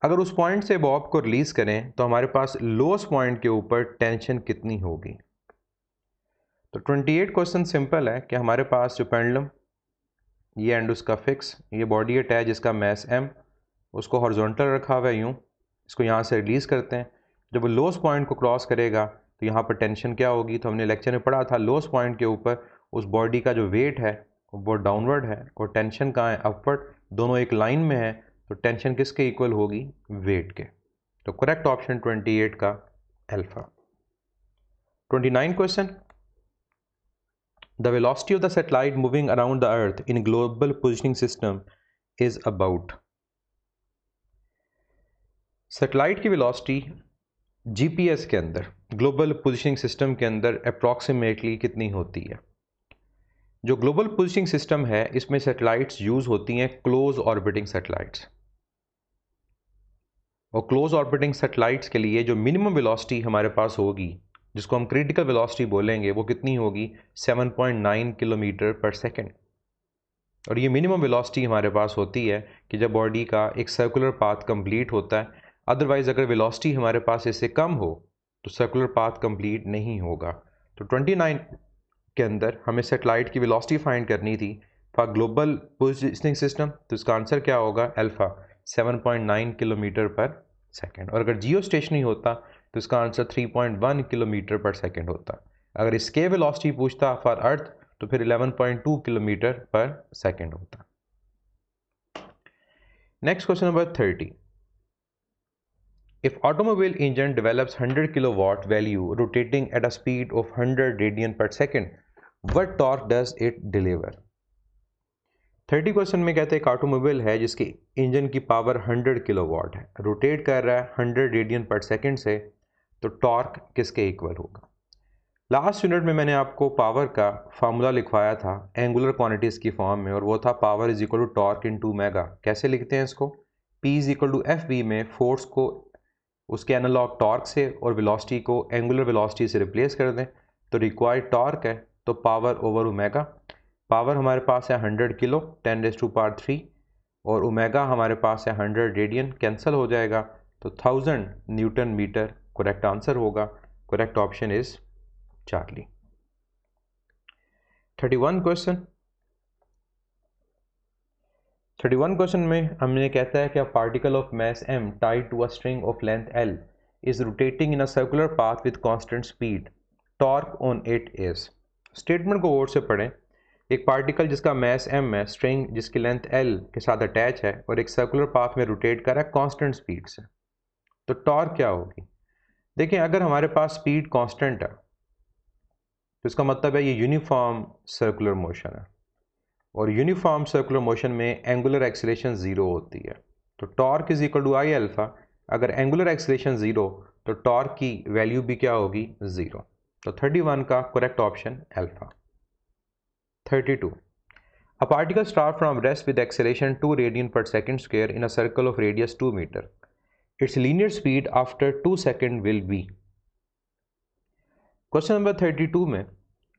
अगर उस पॉइंट से बॉब को रिलीज करें तो हमारे पास लोएस्ट पॉइंट के ऊपर टेंशन कितनी होगी? तो 28 क्वेश्चन सिंपल है कि हमारे पास जो पेंडुलम, ये एंड उसका फिक्स, ये बॉडी अटैच जिसका मैस m, उसको हॉरिजॉन्टल रखा हुआ है यूँ, इसको यहाँ से रिलीज़ करते हैं। जब वो लोएस्ट पॉइंट को क्रॉस करेगा तो यहाँ पर टेंशन क्या होगी? तो हमने लेक्चर में पढ़ा था, लोएस्ट पॉइंट के ऊपर उस बॉडी का जो वेट है वो डाउनवर्ड है और टेंशन कहाँ है? अपवर्ड। दोनों एक लाइन में है, तो टेंशन किसके इक्वल होगी? वेट के। तो करेक्ट ऑप्शन 28 का alpha. 29 question. The velocity of the satellite moving around the earth in global positioning system is about. Satellite की वेलोसिटी जीपीएस के अंदर, ग्लोबल पोजिशनिंग सिस्टम के अंदर अप्रॉक्सीमेटली कितनी होती है? जो ग्लोबल पोजिशनिंग सिस्टम है इसमें सैटेलाइट्स यूज़ होती हैं क्लोज ऑर्बिटिंग सैटेलाइट्स, और क्लोज ऑर्बिटिंग सैटेलाइट्स के लिए जो मिनिमम वेलोसिटी हमारे पास होगी, जिसको हम क्रिटिकल वेलोसिटी बोलेंगे, वो कितनी होगी? 7.9 किलोमीटर पर सेकेंड। और ये मिनिमम वेलोसिटी हमारे पास होती है कि जब बॉडी का एक सर्कुलर पाथ कंप्लीट होता है। अदरवाइज अगर वेलोसिटी हमारे पास इससे कम हो तो सर्कुलर पाथ कंप्लीट नहीं होगा। तो 29 के अंदर हमें सैटेलाइट की वेलोसिटी फाइंड करनी थी फॉर ग्लोबल पोजिशनिंग सिस्टम, तो इसका आंसर क्या होगा? अल्फा 7.9 किलोमीटर पर सेकेंड। और अगर जियो स्टेशनरी होता तो इसका आंसर 3.1 किलोमीटर पर सेकेंड होता। अगर इसके वेलोसिटी पूछता फॉर अर्थ तो फिर 11.2 किलोमीटर पर सेकेंड होता। Next question number 30। If automobile engine develops 100 kilowatt value rotating at a speed of 100 radian per second, what torque does it deliver? 30 question में कहते हैं एक ऑटोमोबाइल है जिसकी इंजन की पावर 100 किलोवाट है, रोटेट कर रहा है 100 रेडियन पर सेकंड से, तो टॉर्क किसके इक्वल होगा? लास्ट यूनिट में मैंने आपको पावर का फार्मूला लिखवाया था एंगुलर क्वांटिटीज़ की फॉर्म में, और वो था power is equal to torque into omega. कैसे लिखते हैं इसको? P is equal to f v में फोर्स को उसके एनालॉग टॉर्क से और वेलोसिटी को एंगुलर वेलोसिटी से रिप्लेस कर दें, तो रिक्वायर्ड टॉर्क है तो पावर ओवर ओमेगा। पावर हमारे पास है 100 किलो 10⁻³ और ओमेगा हमारे पास है 100 रेडियन, कैंसिल हो जाएगा तो 1000 न्यूटन मीटर करेक्ट आंसर होगा। Correct option is Charlie. 31 question में हमने कहता है कि a particle of mass m tied to a string of length l is rotating in a circular path with constant speed, torque on it is. Statement को गौर से पढ़ें। एक पार्टिकल जिसका मास m है, स्ट्रिंग जिसकी लेंथ l के साथ अटैच है और एक सर्कुलर पाथ में रोटेट कर रहा है कांस्टेंट स्पीड से, तो टॉर्क क्या होगी? देखिए, अगर हमारे पास स्पीड कांस्टेंट है तो इसका मतलब है ये यूनिफॉर्म सर्कुलर मोशन है, और यूनिफॉर्म सर्कुलर मोशन में एंगुलर एक्सीलरेशन 0 होती है, तो torque is equal to I alpha. अगर एंगुलर एक्सीलरेशन 0 तो टॉर्क की वैल्यू भी क्या होगी? 0। तो 31 का correct option alpha. 32 a particle start from rest with acceleration 2 radian पर second square in a circle of radius 2 metre, its linear speed after 2 second will be. Question number 32 में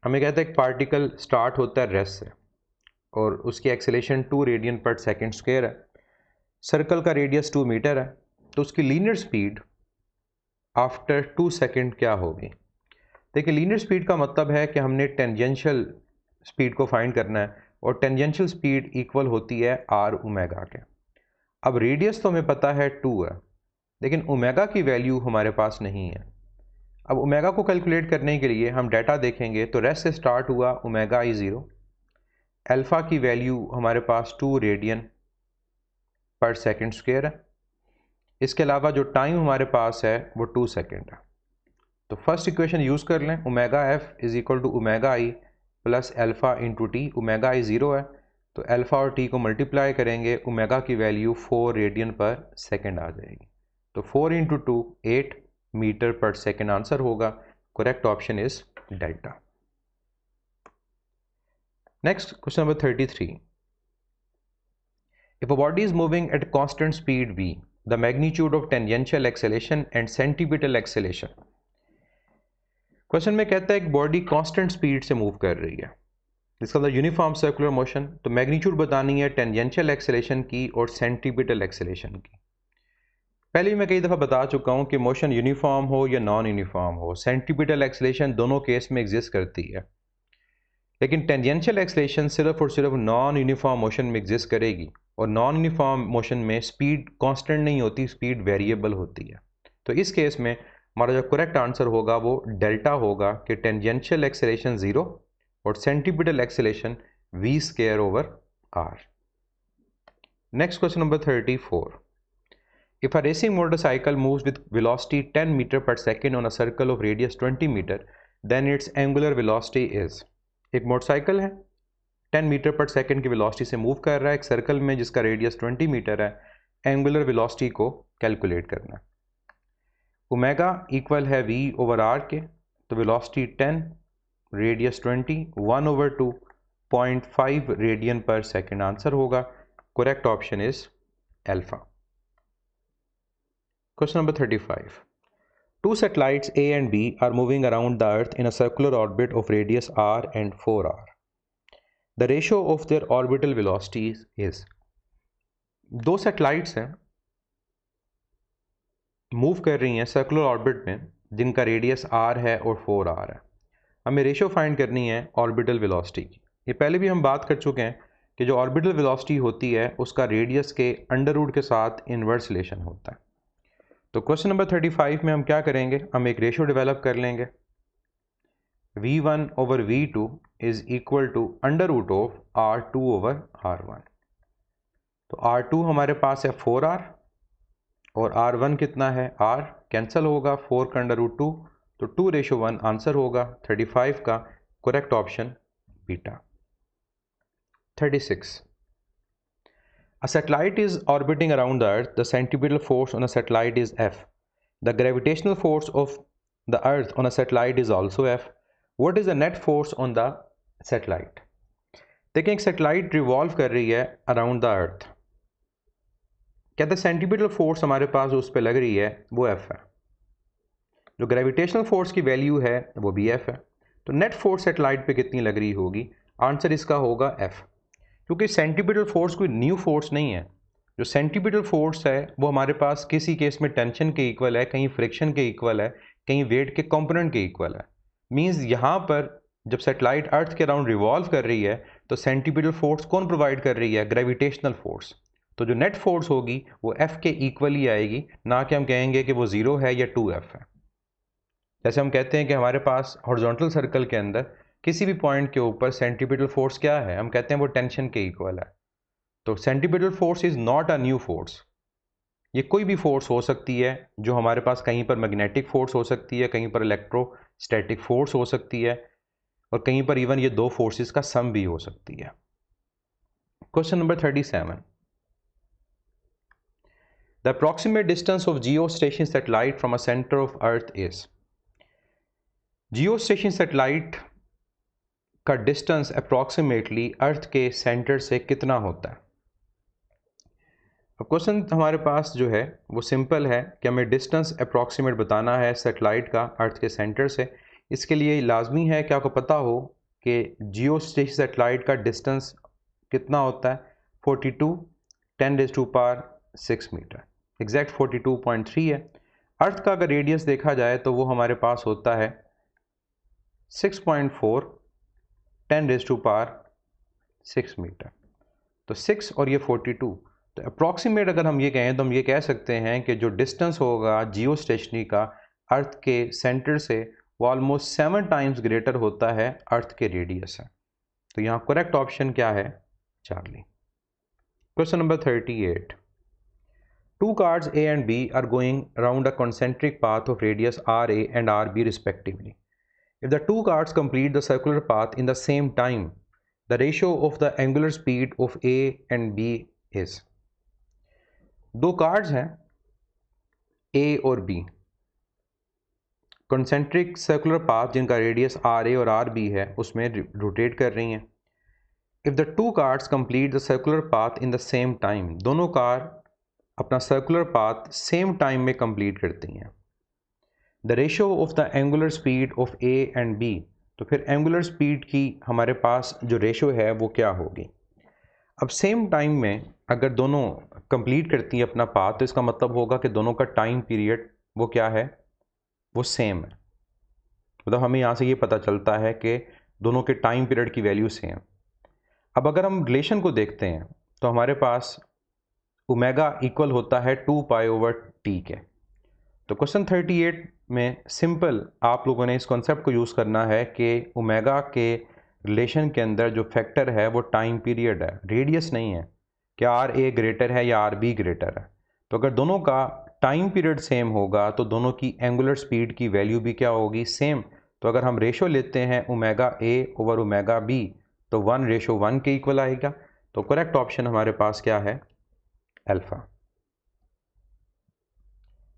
हमें कहता है एक पार्टिकल स्टार्ट होता है रेस्ट से और उसकी एक्सेलेरेशन 2 रेडियन पर सेकेंड स्क्वायर है, सर्कल का रेडियस 2 मीटर है, तो उसकी लीनियर स्पीड आफ्टर 2 सेकेंड क्या होगी? देखिए, लीनियर स्पीड का मतलब है कि हमने टेंजेंशियल स्पीड को फाइंड करना है, और टेंजेंशियल स्पीड इक्वल होती है आर ओमेगा के। अब रेडियस तो हमें पता है 2 है, लेकिन ओमेगा की वैल्यू हमारे पास नहीं है। अब ओमेगा को कैलकुलेट करने के लिए हम डाटा देखेंगे, तो रेस्ट से स्टार्ट हुआ ओमेगा आई 0, अल्फ़ा की वैल्यू हमारे पास 2 रेडियन पर सेकेंड स्क्वायर है, इसके अलावा जो टाइम हमारे पास है वो 2 सेकेंड है। तो फर्स्ट इक्वेशन यूज़ कर लें, omega F is equal to omega I plus alpha into T. Omega I 0 है तो अल्फ़ा और टी को मल्टीप्लाई करेंगे, ओमेगा की वैल्यू 4 रेडियन पर सेकेंड आ जाएगी, तो 4 into 2 8 metre per second answer होगा। Correct option is delta. Next, question number 33. If a body is moving at constant speed v, the magnitude of tangential acceleration and centripetal acceleration. Question में कहता है एक body constant speed से move कर रही है, इसका मतलब यूनिफॉर्म सर्कुलर मोशन, तो मैग्नीट्यूड बतानी है टेंजेंशियल एक्सेलेरेशन की और सेंट्रीपिटल एक्सेलेरेशन की। पहले भी मैं कई दफ़ा बता चुका हूँ कि मोशन यूनिफॉर्म हो या नॉन यूनिफॉर्म हो, सेंट्रीपिटल एक्सेलेरेशन दोनों केस में एग्जिस्ट करती है, लेकिन टेंजेंशियल एक्सेलेरेशन सिर्फ और सिर्फ नॉन यूनिफॉर्म मोशन में एग्जिस्ट करेगी, और नॉन यूनिफॉर्म मोशन में स्पीड कांस्टेंट नहीं होती, स्पीड वेरिएबल होती है। तो इस केस में हमारा जो करेक्ट आंसर होगा वो डेल्टा होगा कि टेंजेंशियल एक्सेलेरेशन 0 और centripetal acceleration v square over r। Next question number 34। If a racing motorcycle moves with velocity 10 meter per second on a circle of radius 20 meter, then its angular velocity is। एक motorcycle है 10 metre पर second की velocity से move कर रहा है एक circle में जिसका रेडियस 20 मीटर है। एंगुलर वेलोसिटी को कैलकुलेट करना है। ओमेगा इक्वल है v ओवर r के, तो वेलोसिटी 10, रेडियस 20, 1/2, 0.5 रेडियन पर सेकंड आंसर होगा। Correct option is alpha. Question number 35। Two satellites A and B are moving around the Earth in a circular orbit of radius r and 4r. The ratio of their orbital velocities is। दो satellites हैं, move कर रही हैं circular orbit में जिनका radius r है और 4r है। हमें रेशियो फाइंड करनी है ऑर्बिटल वेलोसिटी की। ये पहले भी हम बात कर चुके हैं कि जो ऑर्बिटल वेलोसिटी होती है उसका रेडियस के अंडर रूट के साथ इन्वर्स रिलेशन होता है। तो क्वेश्चन नंबर 35 में हम क्या करेंगे, हम एक रेशियो डेवलप कर लेंगे। v1 over v2 is equal to under root of r2 over r1। तो r2 हमारे पास है 4r और r1 कितना है r, कैंसिल होगा 4 का अंडर रूट 2, तो 2:1 आंसर होगा 35 का। Correct option beta. 36। A satellite is orbiting around the Earth. The centripetal force on a satellite is F. The gravitational force of the Earth on a satellite is also F. What is the net force on the satellite? देखिए एक satellite revolve कर रही है around the अर्थ। कहते हैं centripetal force हमारे पास उस पर लग रही है वो F है। जो ग्रेविटेशनल फोर्स की वैल्यू है वो भी F है। तो नेट फोर्स सैटेलाइट पे कितनी लग रही होगी, आंसर इसका होगा F। क्योंकि सेंटीपिटल फोर्स कोई न्यू फोर्स नहीं है। जो सेंटीपिटल फोर्स है वो हमारे पास किसी केस में टेंशन के इक्वल है, कहीं फ्रिक्शन के इक्वल है, कहीं वेट के कंपोनेंट के इक्वल है। मींस यहाँ पर जब सैटेलाइट अर्थ के अराउंड रिवॉल्व कर रही है तो सेंटीपिटल फोर्स कौन प्रोवाइड कर रही है, ग्रेविटेशनल फोर्स। तो जो नेट फोर्स होगी वो F के इक्वल ही आएगी, ना कि हम कहेंगे कि वो 0 है या 2F है। जैसे हम कहते हैं कि हमारे पास हॉरिजॉन्टल सर्कल के अंदर किसी भी पॉइंट के ऊपर सेंटीपिटल फोर्स क्या है, हम कहते हैं वो टेंशन के इक्वल है। तो centripetal force is not a new force. ये कोई भी फोर्स हो सकती है, जो हमारे पास कहीं पर मैग्नेटिक फोर्स हो सकती है, कहीं पर इलेक्ट्रोस्टैटिक फोर्स हो सकती है, और कहीं पर इवन ये दो फोर्सेस का सम भी हो सकती है। Question number 37। The approximate distance of geostationary satellite from a centre of earth is. Geostationary satellite का डिस्टेंस अप्रॉक्सीमेटली अर्थ के सेंटर से कितना होता है। अब क्वेश्चन हमारे पास जो है वो सिंपल है कि हमें डिस्टेंस अप्रॉक्सीमेट बताना है सैटेलाइट का अर्थ के सेंटर से। इसके लिए लाजमी है कि आपको पता हो कि जियोस्टेशन सैटेलाइट का डिस्टेंस कितना होता है, 42 10⁻⁶ मीटर, एग्जैक्ट 42.3 है। अर्थ का अगर रेडियस देखा जाए तो वो हमारे पास होता है 6.4 10⁻⁶ मीटर। तो 6 और ये 42, तो अप्रॉक्सीमेट अगर हम ये कहें तो हम ये कह सकते हैं कि जो डिस्टेंस होगा जियो स्टेशनरी का अर्थ के सेंटर से वो ऑलमोस्ट 7 टाइम्स ग्रेटर होता है अर्थ के रेडियस से। तो यहाँ करेक्ट ऑप्शन क्या है, Charlie. Question number 38। Two cards A and B are going around a concentric path of radius RA and RB respectively. If the two cards complete the circular path in the same time, the ratio of the angular speed of A and B is। दो cards हैं A और B, concentric circular path जिनका radius RA और RB है उसमें rotate कर रही हैं। If the two cards complete the circular path in the same time, दोनों कार अपना सर्कुलर पाथ सेम टाइम में कंप्लीट करती हैं। The ratio of the angular speed of A and B, तो फिर एंगुलर स्पीड की हमारे पास जो रेशियो है वो क्या होगी। अब सेम टाइम में अगर दोनों कंप्लीट करती हैं अपना पाथ तो इसका मतलब होगा कि दोनों का टाइम पीरियड वो क्या है, वो सेम है। मतलब हमें यहाँ से ये पता चलता है कि दोनों के टाइम पीरियड की वैल्यू सेम। अब अगर हम रिलेशन को देखते हैं तो हमारे पास ओमेगा इक्वल होता है 2π/t के। तो क्वेश्चन 38 में सिंपल आप लोगों ने इस कॉन्सेप्ट को यूज़ करना है कि ओमेगा के रिलेशन के अंदर जो फैक्टर है वो टाइम पीरियड है, रेडियस नहीं है कि RA ग्रेटर है या RB ग्रेटर है। तो अगर दोनों का टाइम पीरियड सेम होगा तो दोनों की एंगुलर स्पीड की वैल्यू भी क्या होगी, सेम। तो अगर हम रेशो लेते हैं omega A over omega B तो 1:1 के इक्वल आएगा। तो करेक्ट ऑप्शन हमारे पास क्या है? Alpha.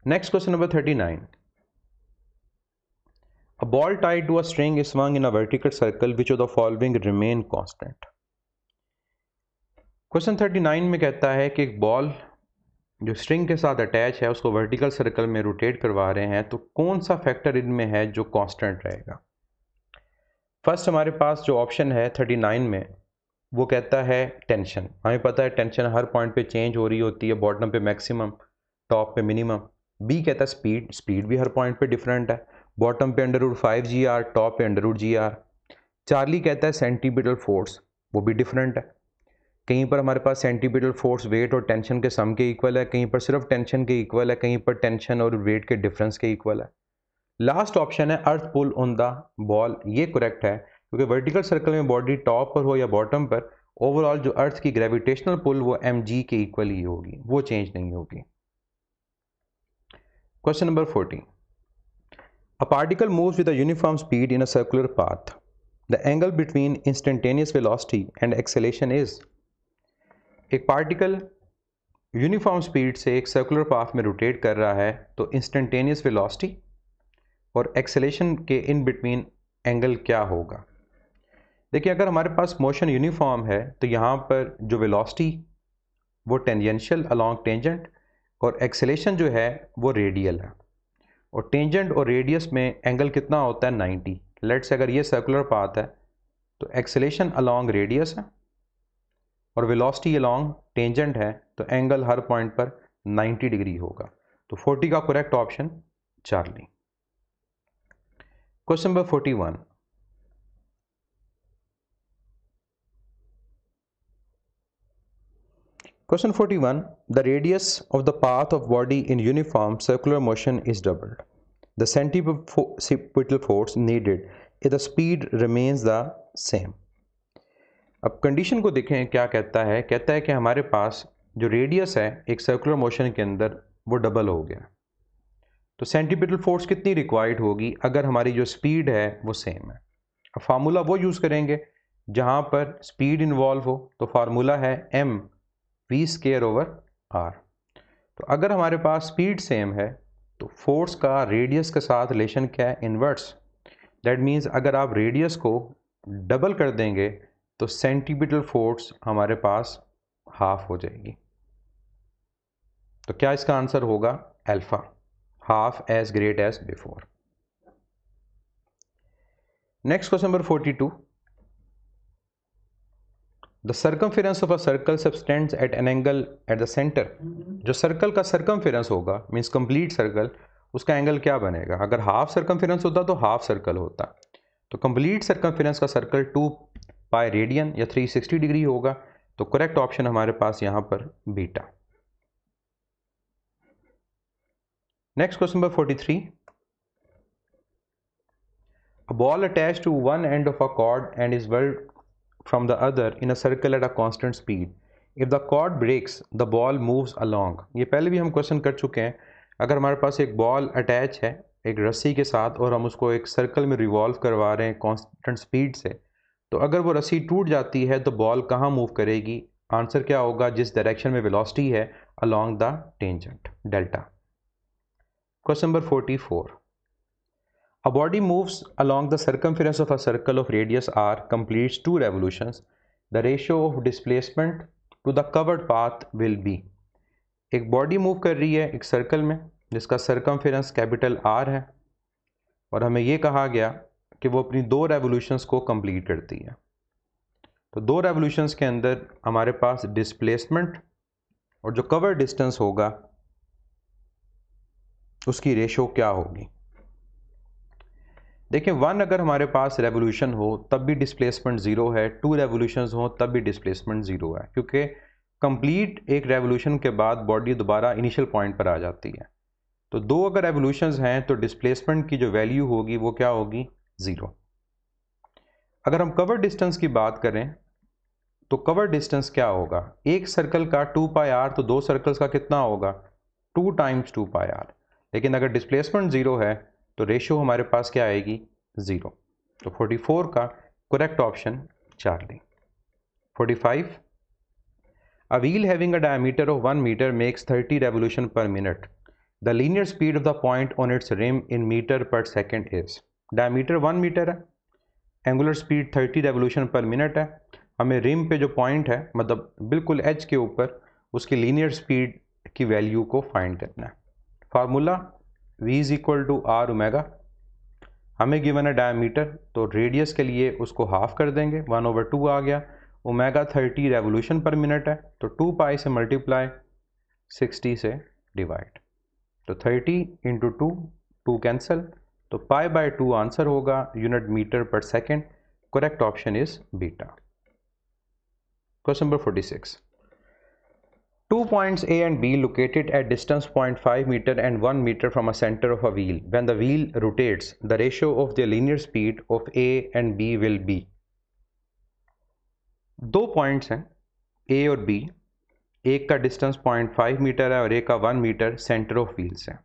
Next question number 39। A ball tied to a string is swung in a vertical circle, which of the following remain constant? Question 39 में कहता है कि एक बॉल जो स्ट्रिंग के साथ अटैच है उसको वर्टिकल सर्कल में रोटेट करवा रहे हैं, तो कौन सा फैक्टर इनमें है जो कांस्टेंट रहेगा? फर्स्ट हमारे पास जो ऑप्शन है 39 में वो कहता है टेंशन। हमें पता है टेंशन हर पॉइंट पे चेंज हो रही होती है, बॉटम पे मैक्सिमम, टॉप पे मिनिमम। बी कहता है स्पीड, स्पीड भी हर पॉइंट पे डिफरेंट है, बॉटम पे √5 GR, टॉप पे √GR। चार्ली कहता है सेंटीपिटल फोर्स, वो भी डिफरेंट है। कहीं पर हमारे पास सेंटीपिटल फोर्स वेट और टेंशन के सम के इक्वल है, कहीं पर सिर्फ टेंशन के इक्वल है, कहीं पर टेंशन और वेट के डिफरेंस के इक्वल है। लास्ट ऑप्शन है अर्थ पुल ऑन द बॉल, ये करेक्ट है क्योंकि वर्टिकल सर्कल में बॉडी टॉप पर हो या बॉटम पर, ओवरऑल जो अर्थ की ग्रेविटेशनल पुल वो mg के इक्वल ही होगी, वो चेंज नहीं होगी। Question number 40। A particle moves with a uniform speed in a circular path. The angle between instantaneous velocity and acceleration is? एक पार्टिकल यूनिफॉर्म स्पीड से एक सर्कुलर पाथ में रोटेट कर रहा है, तो इंस्टेंटेनियस वेलोसिटी और एक्सेलेरेशन के इन बिटवीन एंगल क्या होगा? देखिए, अगर हमारे पास मोशन यूनिफॉर्म है तो यहाँ पर जो वेलोसिटी वो टेंजेंशियल अलॉन्ग टेंजेंट और एक्सेलेरेशन जो है वो रेडियल है, और टेंजेंट और रेडियस में एंगल कितना होता है? 90। लेट्स अगर ये सर्कुलर पाथ है तो एक्सेलेरेशन अलॉन्ग रेडियस है और वेलोसिटी अलॉन्ग टेंजेंट है, तो एंगल हर पॉइंट पर 90 डिग्री होगा। तो 40 का correct option Charlie. Question number 41। Question 41. The radius of the path of body in uniform circular motion is doubled. The centripetal force needed if the speed remains the same. अब condition को देखें क्या कहता है। कहता है कि हमारे पास जो रेडियस है एक सर्कुलर मोशन के अंदर वो डबल हो गया, तो सेंट्रीपिटल फोर्स कितनी रिक्वायर्ड होगी अगर हमारी जो स्पीड है वो सेम है? अब फार्मूला वो यूज़ करेंगे जहाँ पर स्पीड इन्वॉल्व हो, तो फार्मूला है mv²/r। तो अगर हमारे पास स्पीड सेम है तो फोर्स का रेडियस के साथ रिलेशन क्या है? इन्वर्स। दैट मीन्स अगर आप रेडियस को डबल कर देंगे तो सेंटीपिटल फोर्स हमारे पास हाफ हो जाएगी। तो क्या इसका आंसर होगा? Alpha, half as great as before. Next question number 42। The circumference of a circle subtends at an angle at the centre. जो सर्कल का सर्कमफेरेंस होगा मीन्स कंप्लीट सर्कल, उसका एंगल क्या बनेगा? अगर हाफ सर्कमफेरेंस होता तो हाफ सर्कल होता, तो कंप्लीट सर्कमफेरेंस का सर्कल 2 पाई रेडियन या 360 डिग्री होगा। तो करेक्ट ऑप्शन हमारे पास यहां पर beta. Next question number 43। A ball attached to one end of a cord and is whirled from the other in a circle at a constant speed. If the cord breaks, the ball moves along. ये पहले भी हम question कर चुके हैं। अगर हमारे पास एक बॉल अटैच है एक रस्सी के साथ और हम उसको एक सर्कल में रिवॉल्व करवा रहे हैं कांस्टेंट स्पीड से, तो अगर वो रस्सी टूट जाती है तो बॉल कहाँ मूव करेगी? आंसर क्या होगा? जिस डायरेक्शन में वेलोसिटी है along the tangent, delta. Question number 44। A body moves along the circumference of a circle of radius r, completes 2 revolutions. The ratio of displacement to the covered path will be? एक body move कर रही है एक circle में जिसका circumference capital R है, और हमें ये कहा गया कि वो अपनी 2 रेवोल्यूशंस को कंप्लीट करती है। तो 2 रेवोल्यूशंस के अंदर हमारे पास डिस्प्लेसमेंट और जो कवर डिस्टेंस होगा उसकी रेशो क्या होगी? देखिए, 1 अगर हमारे पास रेवोल्यूशन हो तब भी डिस्प्लेसमेंट 0 है, 2 रेवोल्यूशंस हो तब भी डिस्प्लेसमेंट 0 है, क्योंकि कंप्लीट एक रेवोल्यूशन के बाद बॉडी दोबारा इनिशियल पॉइंट पर आ जाती है। तो 2 अगर रेवोल्यूशंस हैं तो डिस्प्लेसमेंट की जो वैल्यू होगी वो क्या होगी? 0। अगर हम कवर डिस्टेंस की बात करें तो कवर डिस्टेंस क्या होगा? एक सर्कल का 2 पाई r, तो 2 सर्कल्स का कितना होगा? 2 × 2 पाई r। लेकिन अगर डिस्प्लेसमेंट 0 है तो रेशियो हमारे पास क्या आएगी? 0। तो 44 का correct option Charlie. 45, a wheel having a diameter of 1 meter makes 30 revolution per minute. The linear speed of the point on its rim in meter per second is। Diameter 1 metre है, angular speed 30 revolution per minute है। हमें rim पे जो point है मतलब बिल्कुल as के ऊपर उसकी लीनियर स्पीड की वैल्यू को फाइंड करना है। Formula v is equal to R omega. हमें गिवन है डायमीटर, तो रेडियस के लिए उसको हाफ कर देंगे, 1/2 आ गया। ओमेगा 30 रेवोल्यूशन पर मिनट है, तो 2 पाई से मल्टीप्लाई, 60 से डिवाइड, तो 30 इंटू 2, 2 कैंसल, तो π/2 आंसर होगा unit metre per second. Correct option is beta. Question number 46, 2 points A and B located at distance 0.5 meter and 1 meter from a center of a wheel. When the wheel rotates, the ratio of the linear speed of A and B will be। दो points हैं A और B, एक का distance 0.5 metre है और एक का 1 metre centre of wheels है।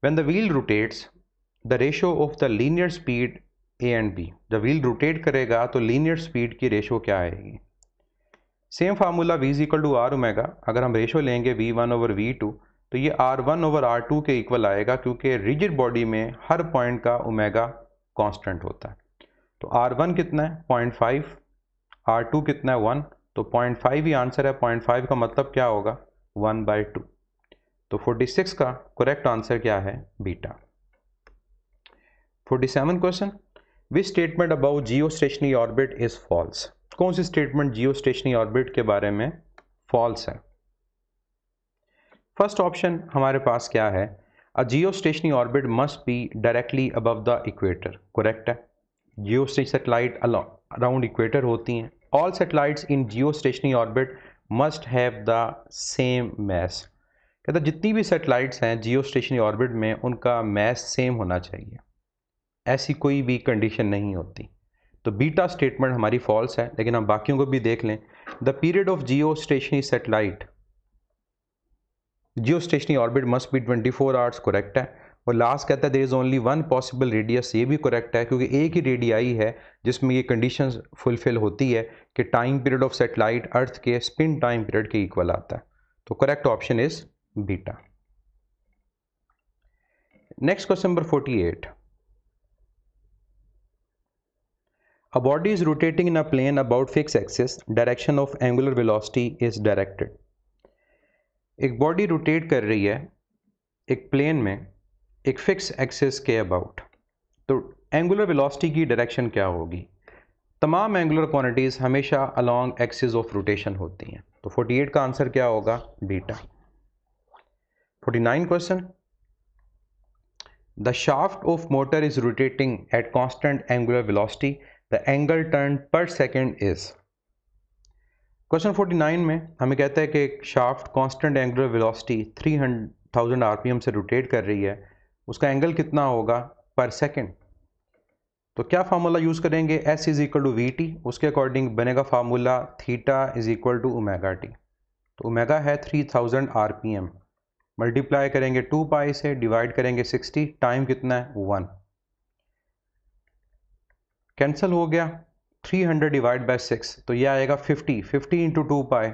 When the wheel rotates, the ratio of the linear speed A and B, जब व्हील रोटेट करेगा तो लीनियर स्पीड की रेशो क्या आएगी। Same formula v is equal to R omega. अगर हम रेशो लेंगे v1/v2 तो ये r1/r2 के इक्वल आएगा, क्योंकि रिजिड बॉडी में हर पॉइंट का ओमेगा कांस्टेंट होता है। तो r1 कितना है 0.5, r2 कितना है 1, तो 0.5 ही आंसर है। 0.5 का मतलब क्या होगा 1/2। तो 46 का करेक्ट आंसर क्या है beta. 47 question, which statement about geostationary orbit is false. कौन सी स्टेटमेंट जियो स्टेशनरी ऑर्बिट के बारे में फॉल्स है। फर्स्ट ऑप्शन हमारे पास क्या है, a geostationary orbit must be directly above the equator. Correct है, जियो सैटेलाइट अराउंड इक्वेटर होती हैं। All satellites in geostationary orbit must have the same mass. कहता जितनी भी सैटेलाइट्स हैं जियो स्टेशनरी ऑर्बिट में उनका मैस सेम होना चाहिए, ऐसी कोई भी कंडीशन नहीं होती। तो बीटा स्टेटमेंट हमारी फॉल्स है, लेकिन हम बाकियों को भी देख लें। The period of geostationary satellite, geostationary orbit must be 24 hours. Correct है। और लास्ट कहता है there is only one possible radius, ये भी करेक्ट है, क्योंकि एक ही रेडियाई है जिसमें ये कंडीशंस फुलफिल होती है कि टाइम पीरियड ऑफ सैटेलाइट अर्थ के स्पिन टाइम पीरियड के इक्वल आता है। तो correct option is beta. Next question number 48, a body is rotating in a plane about fixed axis, direction of angular velocity is directed। एक body rotate कर रही है एक प्लेन में एक फिक्स एक्सिस के अबाउट, तो एंगुलर वेलोसिटी की डायरेक्शन क्या होगी। तमाम एंगुलर क्वांटिटीज हमेशा अलोंग एक्सिस ऑफ रोटेशन होती हैं। तो 48 का आंसर क्या होगा beta. 49 question, the shaft of motor is rotating at constant angular velocity, the angle turn पर सेकेंड इज। क्वेश्चन 49 में हमें कहता है कि एक shaft constant angular velocity 300,000 RPM से रोटेट कर रही है, उसका एंगल कितना होगा पर सेकेंड। तो क्या फार्मूला यूज़ करेंगे, S is equal to we T, उसके अकॉर्डिंग बनेगा formula theta is equal to omega T. तो ओमेगा है 3000 आरपीएम, मल्टीप्लाई करेंगे 2 पाई से, डिवाइड करेंगे 60, टाइम कितना है 1, कैंसिल हो गया 300 डिवाइड बाय 6, तो ये आएगा 50, 50 इंटू 2 पाई,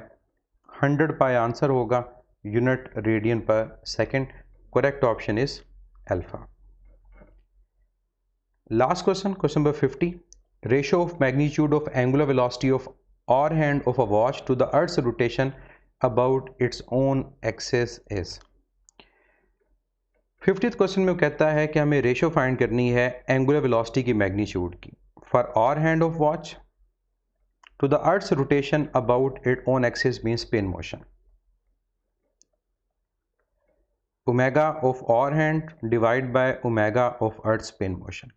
100 पाई आंसर होगा यूनिट रेडियन पर second. Correct option is alpha. Last question, question number 50, ratio of magnitude of angular velocity of hour hand of a watch to the earth's rotation about its own axis is. 50th question में कहता है कि हमें ratio find करनी है angular velocity की magnitude की for hour hand of watch to the earth's rotation about it own axis mean spin motion. Omega of hour hand divide by omega of earth spin motion.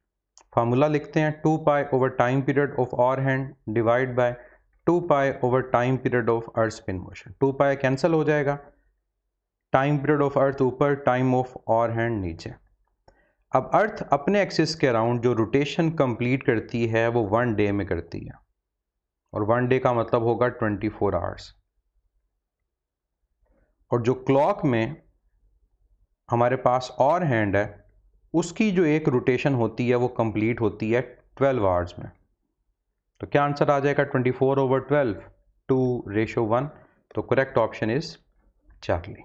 Formula लिखते हैं 2 pi over time period of hour hand divide by 2 pi over time period of earth spin motion. 2 pi cancel हो जाएगा, time period of अर्थ ऊपर, time of hour hand नीचे। अब अर्थ अपने axis के around जो रोटेशन कंप्लीट करती है वो 1 डे में करती है, और 1 डे का मतलब होगा 24 आवर्स। और जो क्लॉक में हमारे पास आवर हैंड है उसकी जो एक रोटेशन होती है वो कंप्लीट होती है 12 आवर्स में। तो क्या आंसर आ जाएगा 24/12 2:1। तो करेक्ट ऑप्शन इज चार्ली।